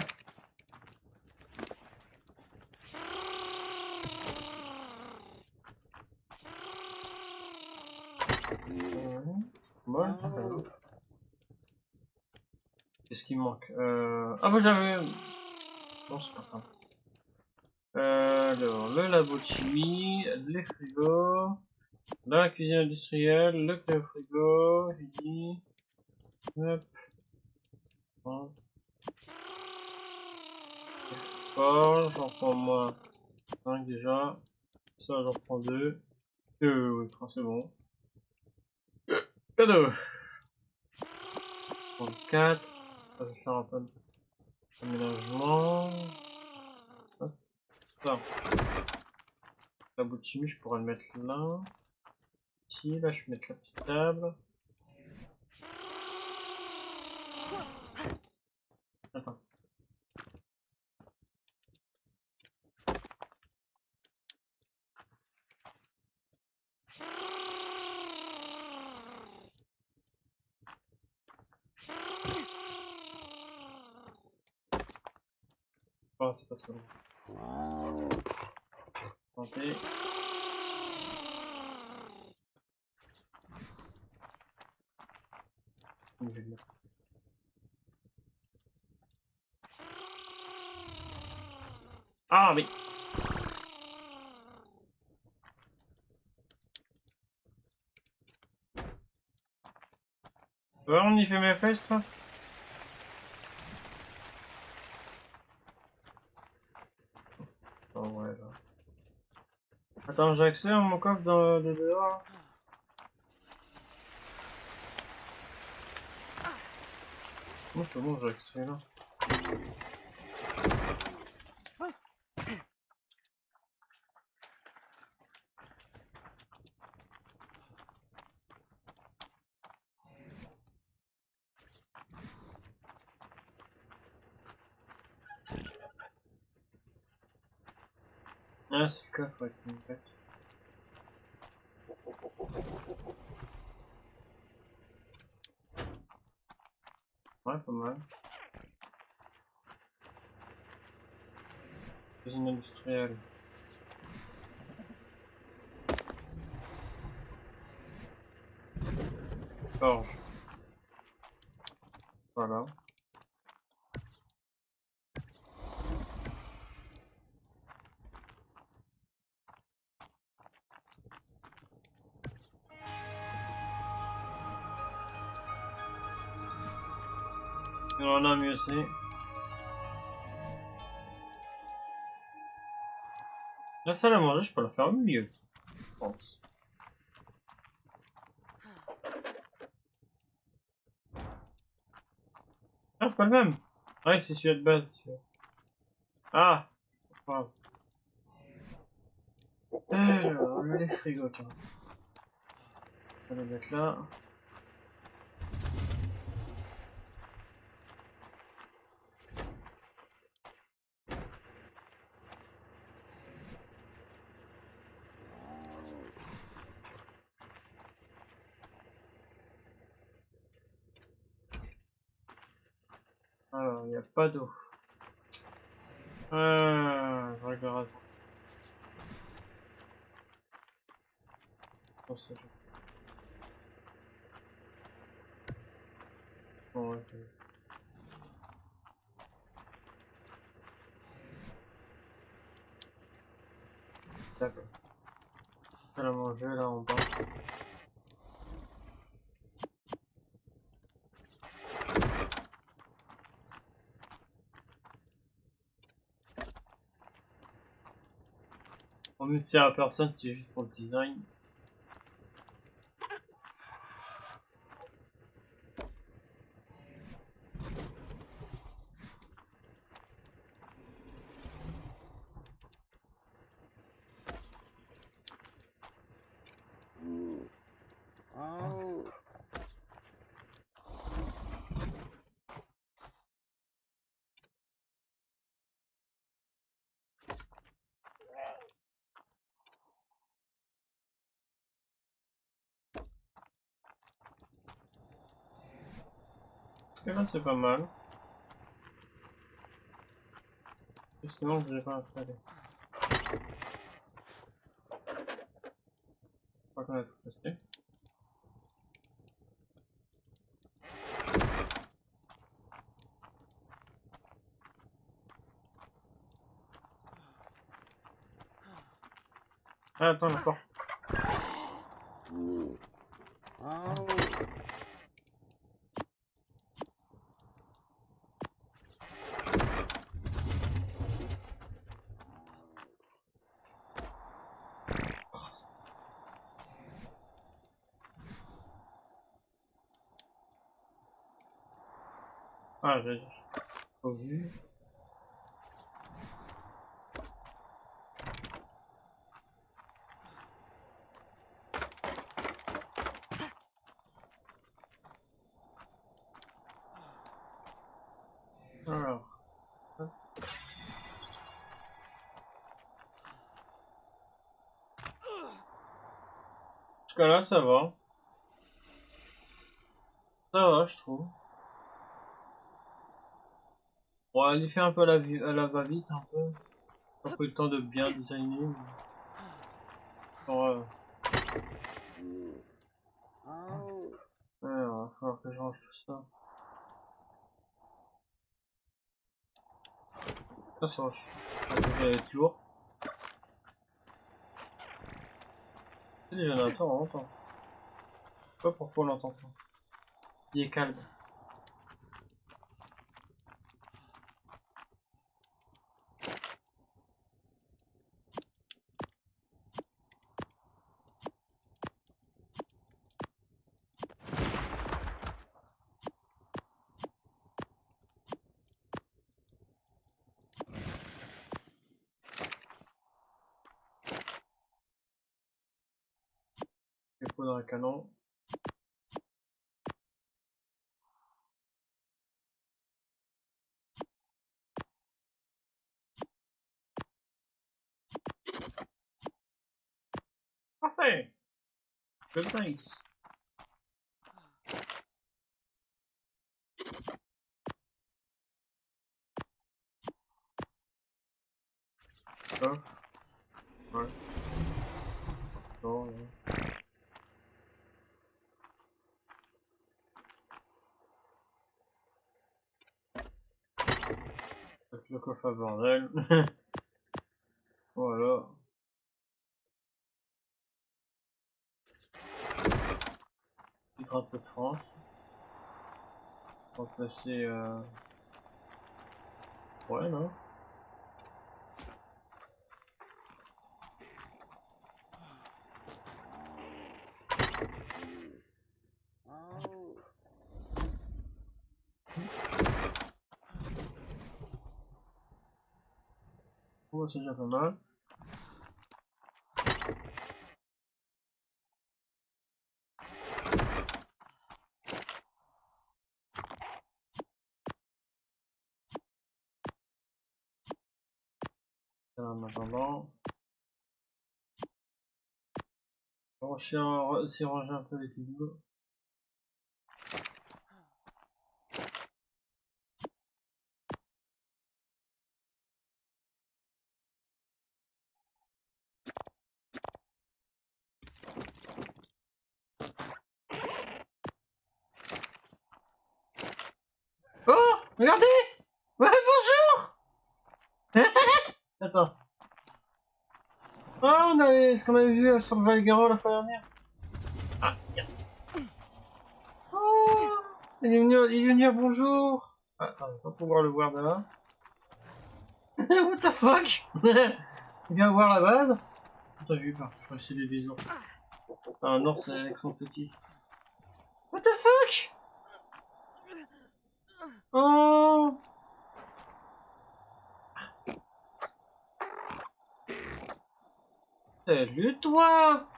Moi, qu'est-ce qui me manque Ah bah j'avais... Non, c'est pas grave. Alors, le labo de chimie, les frigos, la cuisine industrielle, le cryo-frigo, j'ai dit... Hop. Bon. Les forges, j'en prends moi 5 déjà. Ça, j'en prends 2. Oui, c'est bon. Cadeau. J'en prends 4. Ça va faire un peu d'aménagement. Hop. Ça. La bout de chimie, je pourrais le mettre là. Ici, là, je peux mettre la petite table. Attends. va, c'est pas trop long. Santé. Ah oui. Ouais, on y fait mes fesses, toi? Oh ouais, là. Attends, j'ai accès à mon coffre de dehors. Non, c'est bon, j'ai accès là. Ah, c'est le coffre avec une tête. Ouais, pas mal. Usine industrielle. Forge. Voilà. Et on a mieux aussi. La salle à manger, je peux la faire au milieu, je pense. Ah, c'est pas le même. Ouais, c'est celui-là de base. Celui-là. Ah, wow. Alors, les frigos, tiens. On va les mettre là. Alors, il n'y a pas d'eau. J'aurais bien raison. Oh, c'est juste. Bon, ouais, c'est... D'accord. Elle a mangé là en bas. On ne sert à personne, c'est juste pour le design. Et là, c'est pas mal. Et sinon, je l'ai pas installé. Je crois qu'on a tout testé. Ah, attends, la porte. Ah, j'ai pas vu. Alors. Jusqu'à là, ça va. Ça va, je trouve. On va lui faire un peu à la va-vite, un peu. Pas pris le temps de bien designer. Mais... Genre, ouais, il va falloir que je range tout ça. Ça va, je vais être lourd. C'est les générateurs, on l'entend. Je sais pas pourquoi on l'entend pas. Il est calme. Il faut dans le canon. Parfait! Good nice. Off. Ouais. Non, non. Avec le coffre à bordel. Voilà. Le drapeau de France. Remplacer. Ouais, non? Oh, c'est déjà pas mal. En attendant. On va essayer de ranger un peu les tuyaux. Oh! Regardez! Ouais, bonjour! Attends. Ah, on a ce qu'on avait vu sur le Valgaro la fois dernière. Ah, merde. Oh! Il est venu à bonjour! Ah, attends, je vais pas pouvoir le voir de là. What the fuck? Il vient voir la base? Attends, j'ai eu peur. Je crois que c'est des ours. Un ours avec son petit. What the fuck? Oh! Salut toi!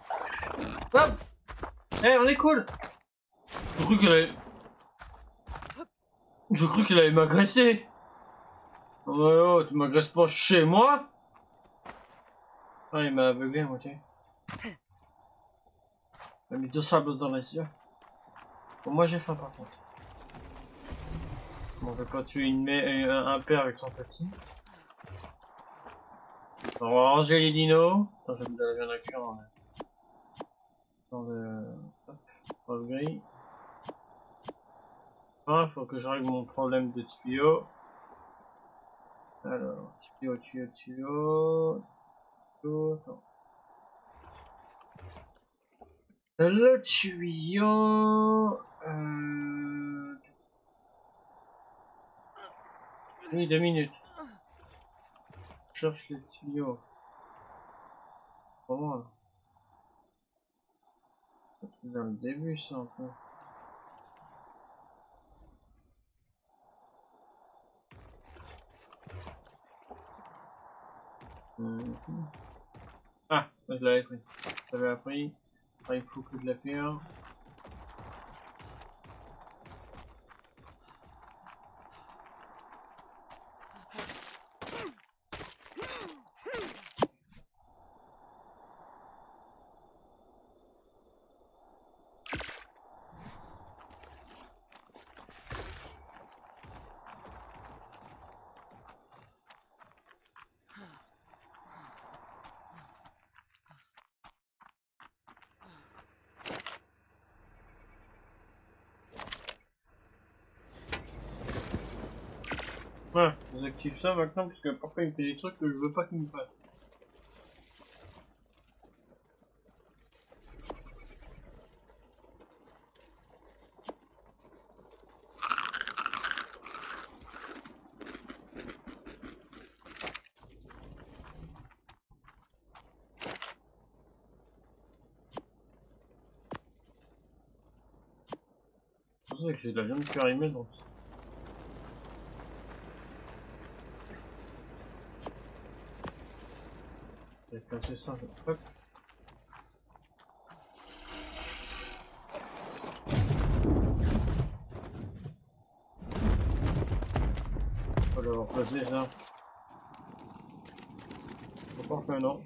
Hop! Eh, on est cool! J'ai cru qu'elle allait... J'ai cru qu'elle allait m'agresser! Oh, oh, tu m'agresses pas chez moi? Ah, il m'a aveuglé à moitié. Il m'a mis 2 sables dans les yeux. Bon, moi j'ai faim par contre. Bon, je vais pas tuer un père avec son petit. On va ranger les dinos. Attends, je vais mettre de la viande à cuire dans le gris. Il faut que je règle mon problème de tuyau. Alors, tuyau. Attends. Le tuyau. Oui, 2 minutes. Je cherche le tuyau. Comment là? C'est dans le début, ça, un peu. Ah, je l'avais pris. Je l'avais appris. Ah, il faut que je la pire. Ouais, j'active ça maintenant parce que parfois il me fait des trucs que je veux pas qu'il me fasse. C'est que j'ai de la viande périmée donc. C'est assez simple. Hop. Faut le replacer ça. Faut croire que non.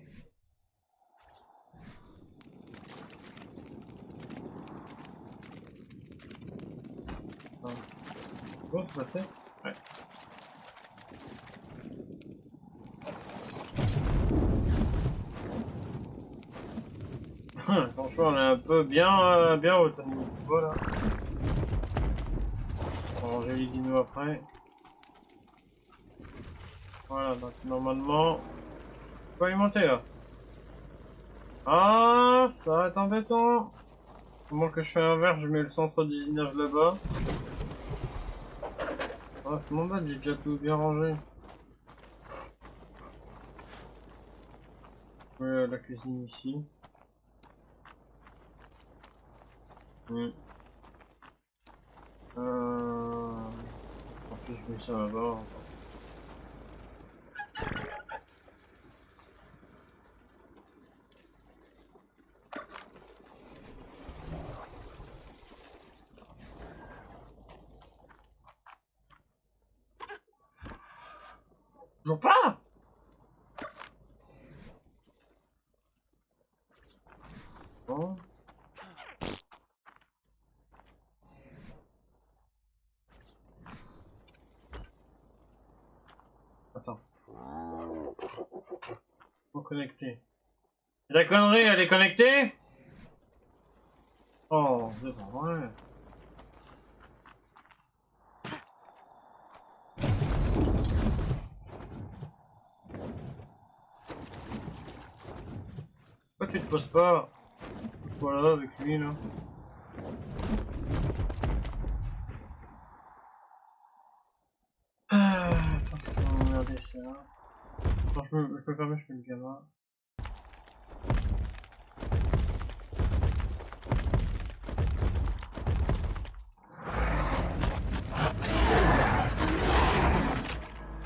Bon, c'est passé? Ouais. Franchement, on est un peu bien haut au niveau du bas là. On va ranger les dinos après. Voilà, donc normalement, faut alimenter là. Ah, ça va être embêtant. Au moins que je fais l'inverse, je mets le centre d'usinage là-bas. Ah, c'est mon bad, j'ai déjà tout bien rangé. La cuisine ici. En plus, je mets ça là-bas. Toujours pas. Bon. Attends. Faut connecter. La connerie, elle est connectée? Oh, c'est pas vrai. Pourquoi tu te poses pas? Voilà, avec lui là. Attends, ce qu'ils vont m'emmerder ça. Attends, je peux fermer, je mets le gamin.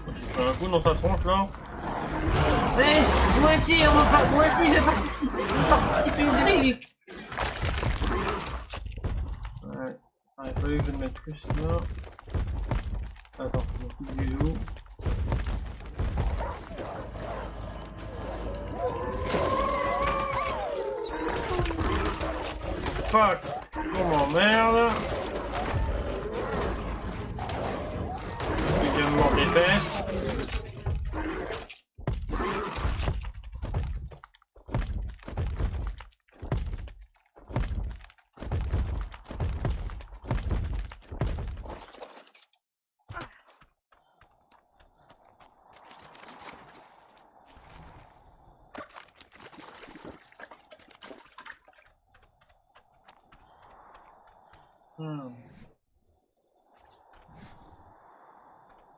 J'ai pris un coup dans ta tronche là. Ouais, moi aussi, moi aussi, je vais participer au grill. Ouais. Ah, il fallait que je le mette plus là. Attends, je me coupe du loup. Fuck! On m'emmerde. Il vient de mordre les fesses.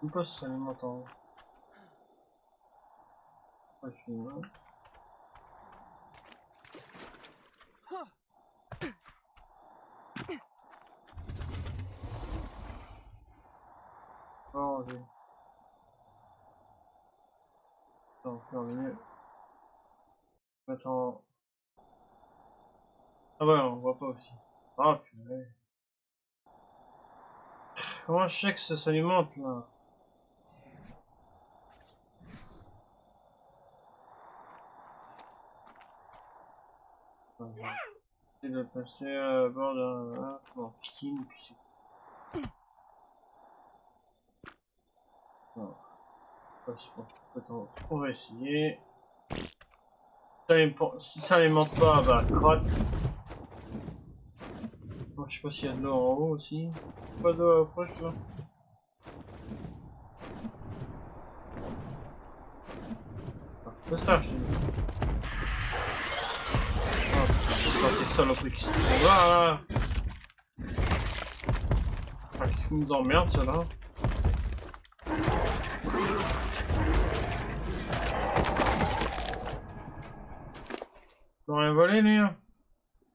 Je sais pas si ça m'entend. Je suis là. Oh, ok. Attends, faire mieux. Attends. Ah ouais, on voit pas aussi. Ah purée. Comment je sais que ça s'alimente là? C'est de passer à bord d'un piscine et puis c'est. Non, pas sûr. Attends, on va essayer. Si ça alimente pas, bah crotte. Bon, je sais pas s'il y a de l'eau en haut aussi. Pas d'eau à l'approche là. Costard, je te dis. Oh, putain, c'est saloperies qui se font là. Ah, qu'est-ce qui nous emmerde, ceux-là? Ils ont rien volé, lui, hein?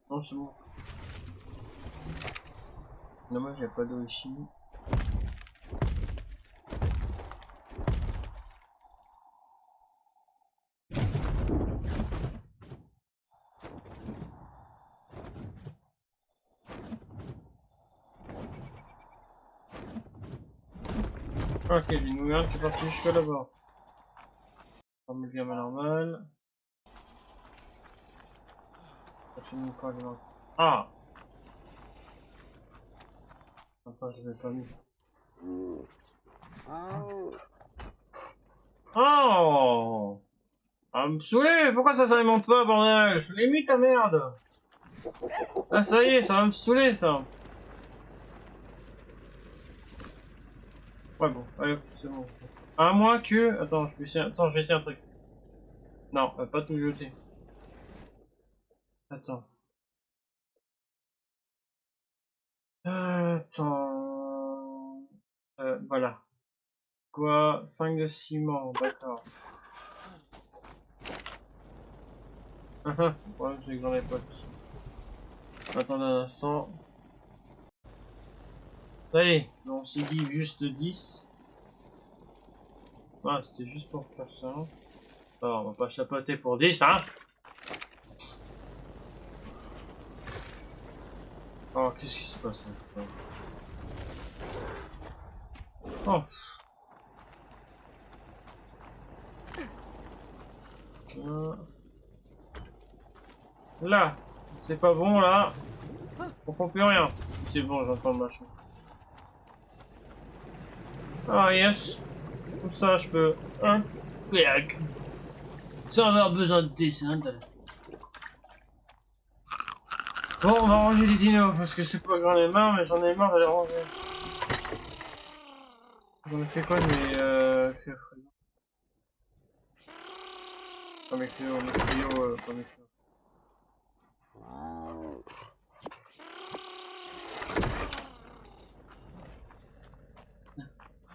Non, c'est bon. Non, moi, j'ai pas d'eau ici. Ok, j'ai une gouverne qui est partie jusque là-bas. On met le gamin normal. Ça finit par les langues. Ah! Attends, je l'ai pas mis. Oh! Ah, me saouler! Pourquoi ça s'alimente pas, bordel? Je l'ai mis ta merde! Ah, ça y est, ça va me saouler, ça! Ouais, bon, allez, c'est bon. À moins que... Attends, je vais essayer... Attends, je vais essayer un truc. Non, on va pas tout jeter. Attends. Attends... voilà. Quoi? 5 de ciment, d'accord. Le problème, c'est que j'en ai pas dessus. Attendez un instant. Ça y est, on s'y dit juste 10. Ah, c'était juste pour faire ça. Alors, on va pas chapoter pour 10, hein. Oh, qu'est-ce qui se passe là? Oh. Là, c'est pas bon là. On comprend plus rien. C'est bon, j'entends le machin. Ah yes. Comme ça, je peux. Hein? Sans avoir besoin de dessin. Bon, on va ranger les dinos parce que c'est pas que j'en ai marre, mais j'en ai marre de les ranger. J'en ai fait quoi mais pas mes cléos, pas mes cléos.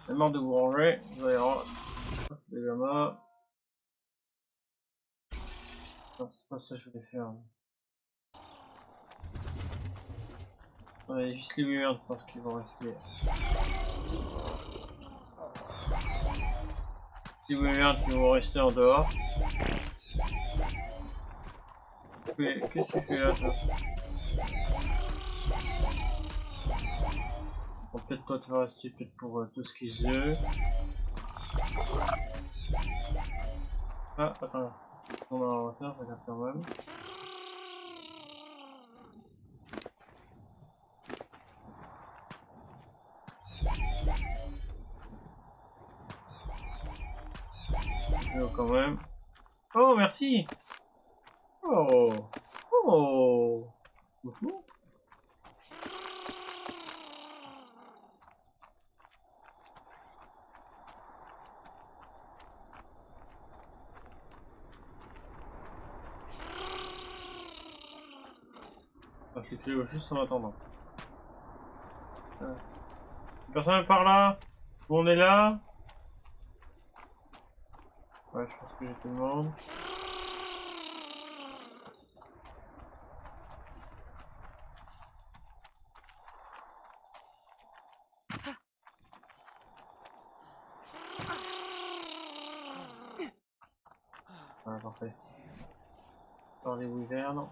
J'ai marre de vous ranger, vous allez ranger. Les gamins. Non, c'est pas ça que je voulais faire. Ouais, juste les murs, je pense qu'ils vont rester. Les murs qui vont rester en dehors. Qu'est-ce que tu fais là, toi? Bon, peut-être toi tu vas rester peut-être pour tout ce qui est œufs. Ah, attends. On va en hauteur, regarde quand même. Quand même. Oh, merci! Oh! Oh! Beaucoup. Ah, je l'ai juste en attendant. Personne par là? On est là? Ouais, je pense que j'ai tout le monde. Ouais, parfait. Dans les wyvernes.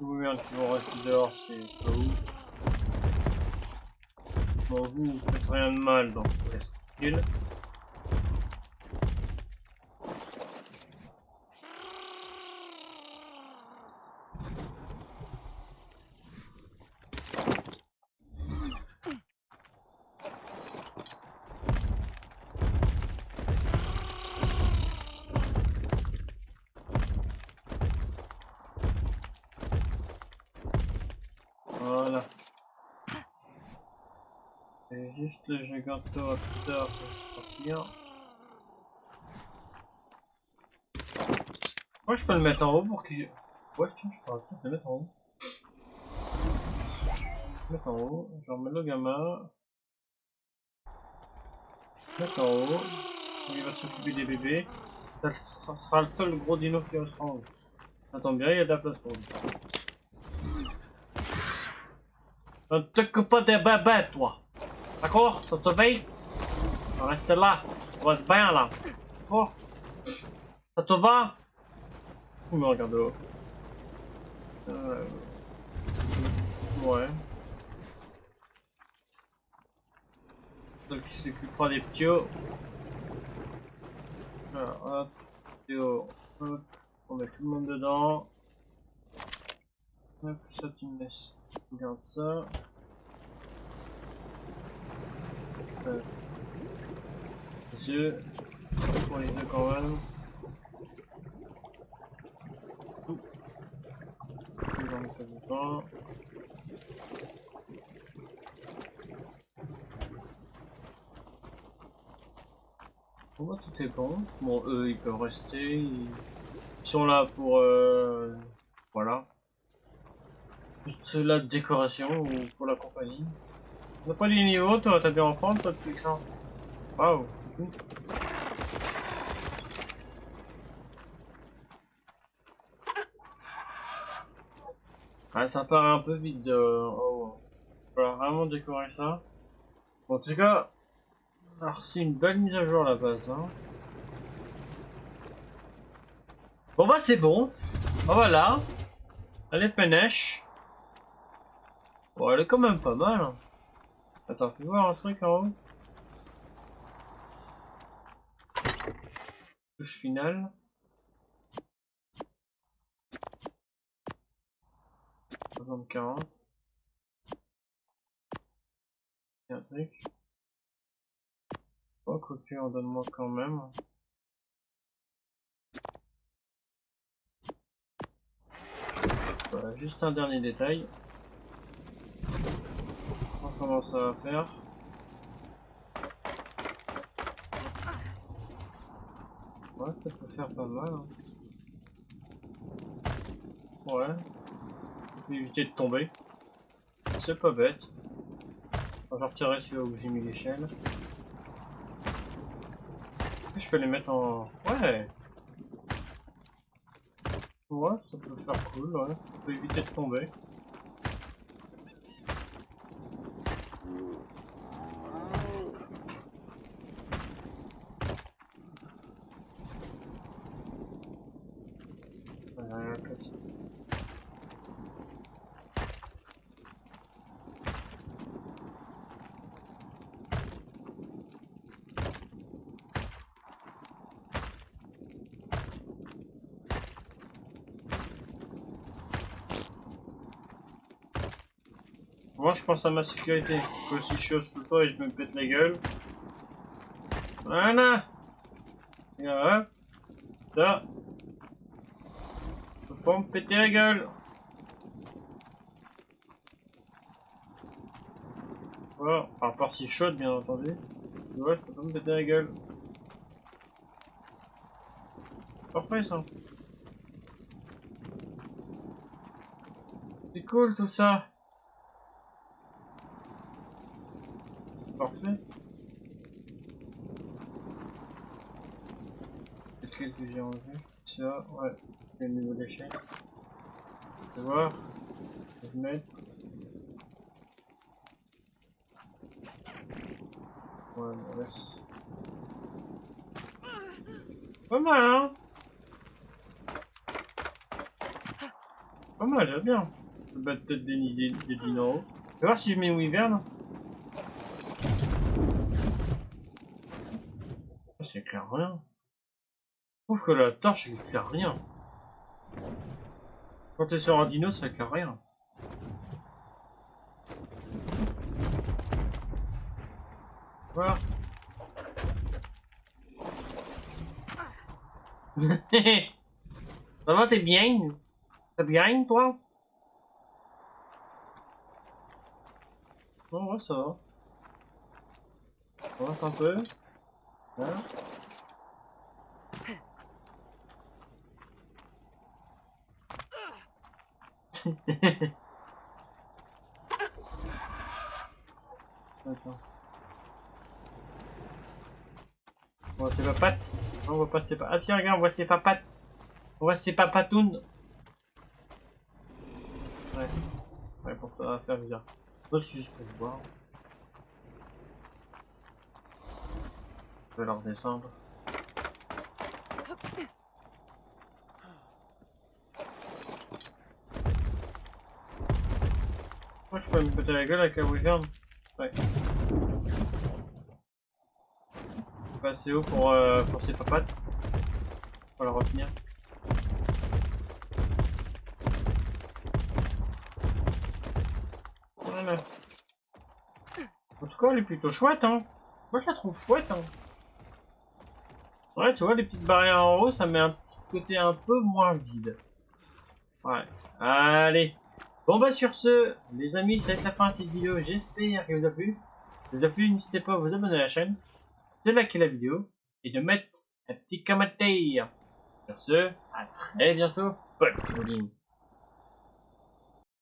Les wyvernes qui vont rester dehors, c'est pas ouf. Bon, vous faites rien de mal, donc restez tranquille. Voilà. Et Juste le Gigantopter pour partir. Moi je peux le mettre en haut pour qu'il... Ouais, tiens, je pourrais peut-être le mettre en haut. Je vais mettre en haut, je remets le gamin. Mettre en haut. Il va s'occuper des bébés. Ça sera le seul gros dino qui restera en haut. Ça tombe bien, il y a de la place pour lui. Ne t'occupe pas des bébés, toi. D'accord? Ça te veille? Reste là. On va être bien là. D'accord? Ça te va? Il me regarde de haut. Ouais. Celle qui s'occupera des petits. Voilà, hop. Théo. Hop. On met tout le monde dedans. Hop, ça tu me laisses. Regarde ça. Les yeux. Pour les deux quand même. J'en ai pas besoin. Pour moi tout est bon. Bon, eux ils peuvent rester. Ils sont là pour voilà. Juste la décoration ou pour la compagnie. On n'a pas des niveaux, toi t'as bien en prendre, toi depuis quand? Waouh, c'est cool. Ouais, ça paraît un peu vide. Oh. Il va vraiment décorer ça. Bon, en tout cas, alors c'est une belle mise à jour à la base. Hein. Bon bah c'est bon. Oh, voilà. Elle est pêche. Bon, elle est quand même pas mal. Hein. Attends, fais voir un truc en haut. Touche finale. « 40. Il y a un truc. Oh, copie, en donne-moi quand même. Voilà, juste un dernier détail. On va voir comment ça va faire. Ouais, ça peut faire pas mal. Hein. Ouais. Éviter de tomber. C'est pas bête. Je retirerai celui-là où j'ai mis l'échelle. Je peux les mettre en... Ouais. Ouais, ça peut faire cool, ouais. On peut éviter de tomber. Classique. Moi je pense à ma sécurité. Que si je suis au toit et je me pète la gueule. Voilà. Regarde. Ça. Faut pas me péter la gueule. Voilà. Enfin, à part si chaude bien entendu. Ouais, je peux pas me péter la gueule. Parfait ça. C'est cool tout ça. Parfait. Qu'est-ce que j'ai enlevé? Ça, ouais. Le niveau d'échelle. Je vais voir. Je vais mettre. Ouais, on laisse. Pas mal, hein? Pas mal, j'aime bien. Je peux battre peut-être des dinos. Je vais voir si je mets Wyvern. Ça éclaire rien. Je trouve que la torche elle éclaire rien. Quand t'es sur un dino, ça éclaire rien. Voilà. Ça va, t'es bien? T'es bien, toi? Oh, ouais, ça va. On avance un peu. Là. Attends. On voit ses papates. Non, on voit pas ses papates. Ah si, regarde, on voit ses papates. On voit ses papatounes. Ouais. Ouais, pour ça faire bizarre. Moi, c'est juste pour voir. Je vais leur descendre. Moi, je peux me péter la gueule avec la wyvern. Ouais. Pas assez haut pour ses papates. Pour la retenir. Voilà. En tout cas, elle est plutôt chouette, hein. Moi, je la trouve chouette, hein. Ouais, tu vois, les petites barrières en haut, ça met un petit côté un peu moins vide. Ouais. Allez. Bon, bah, sur ce, les amis, ça va être la fin de cette vidéo. J'espère qu'elle vous a plu. Si vous a plu, n'hésitez pas à vous abonner à la chaîne, de liker la vidéo et de mettre un petit commentaire. Sur ce, à très bientôt. Bonne journée.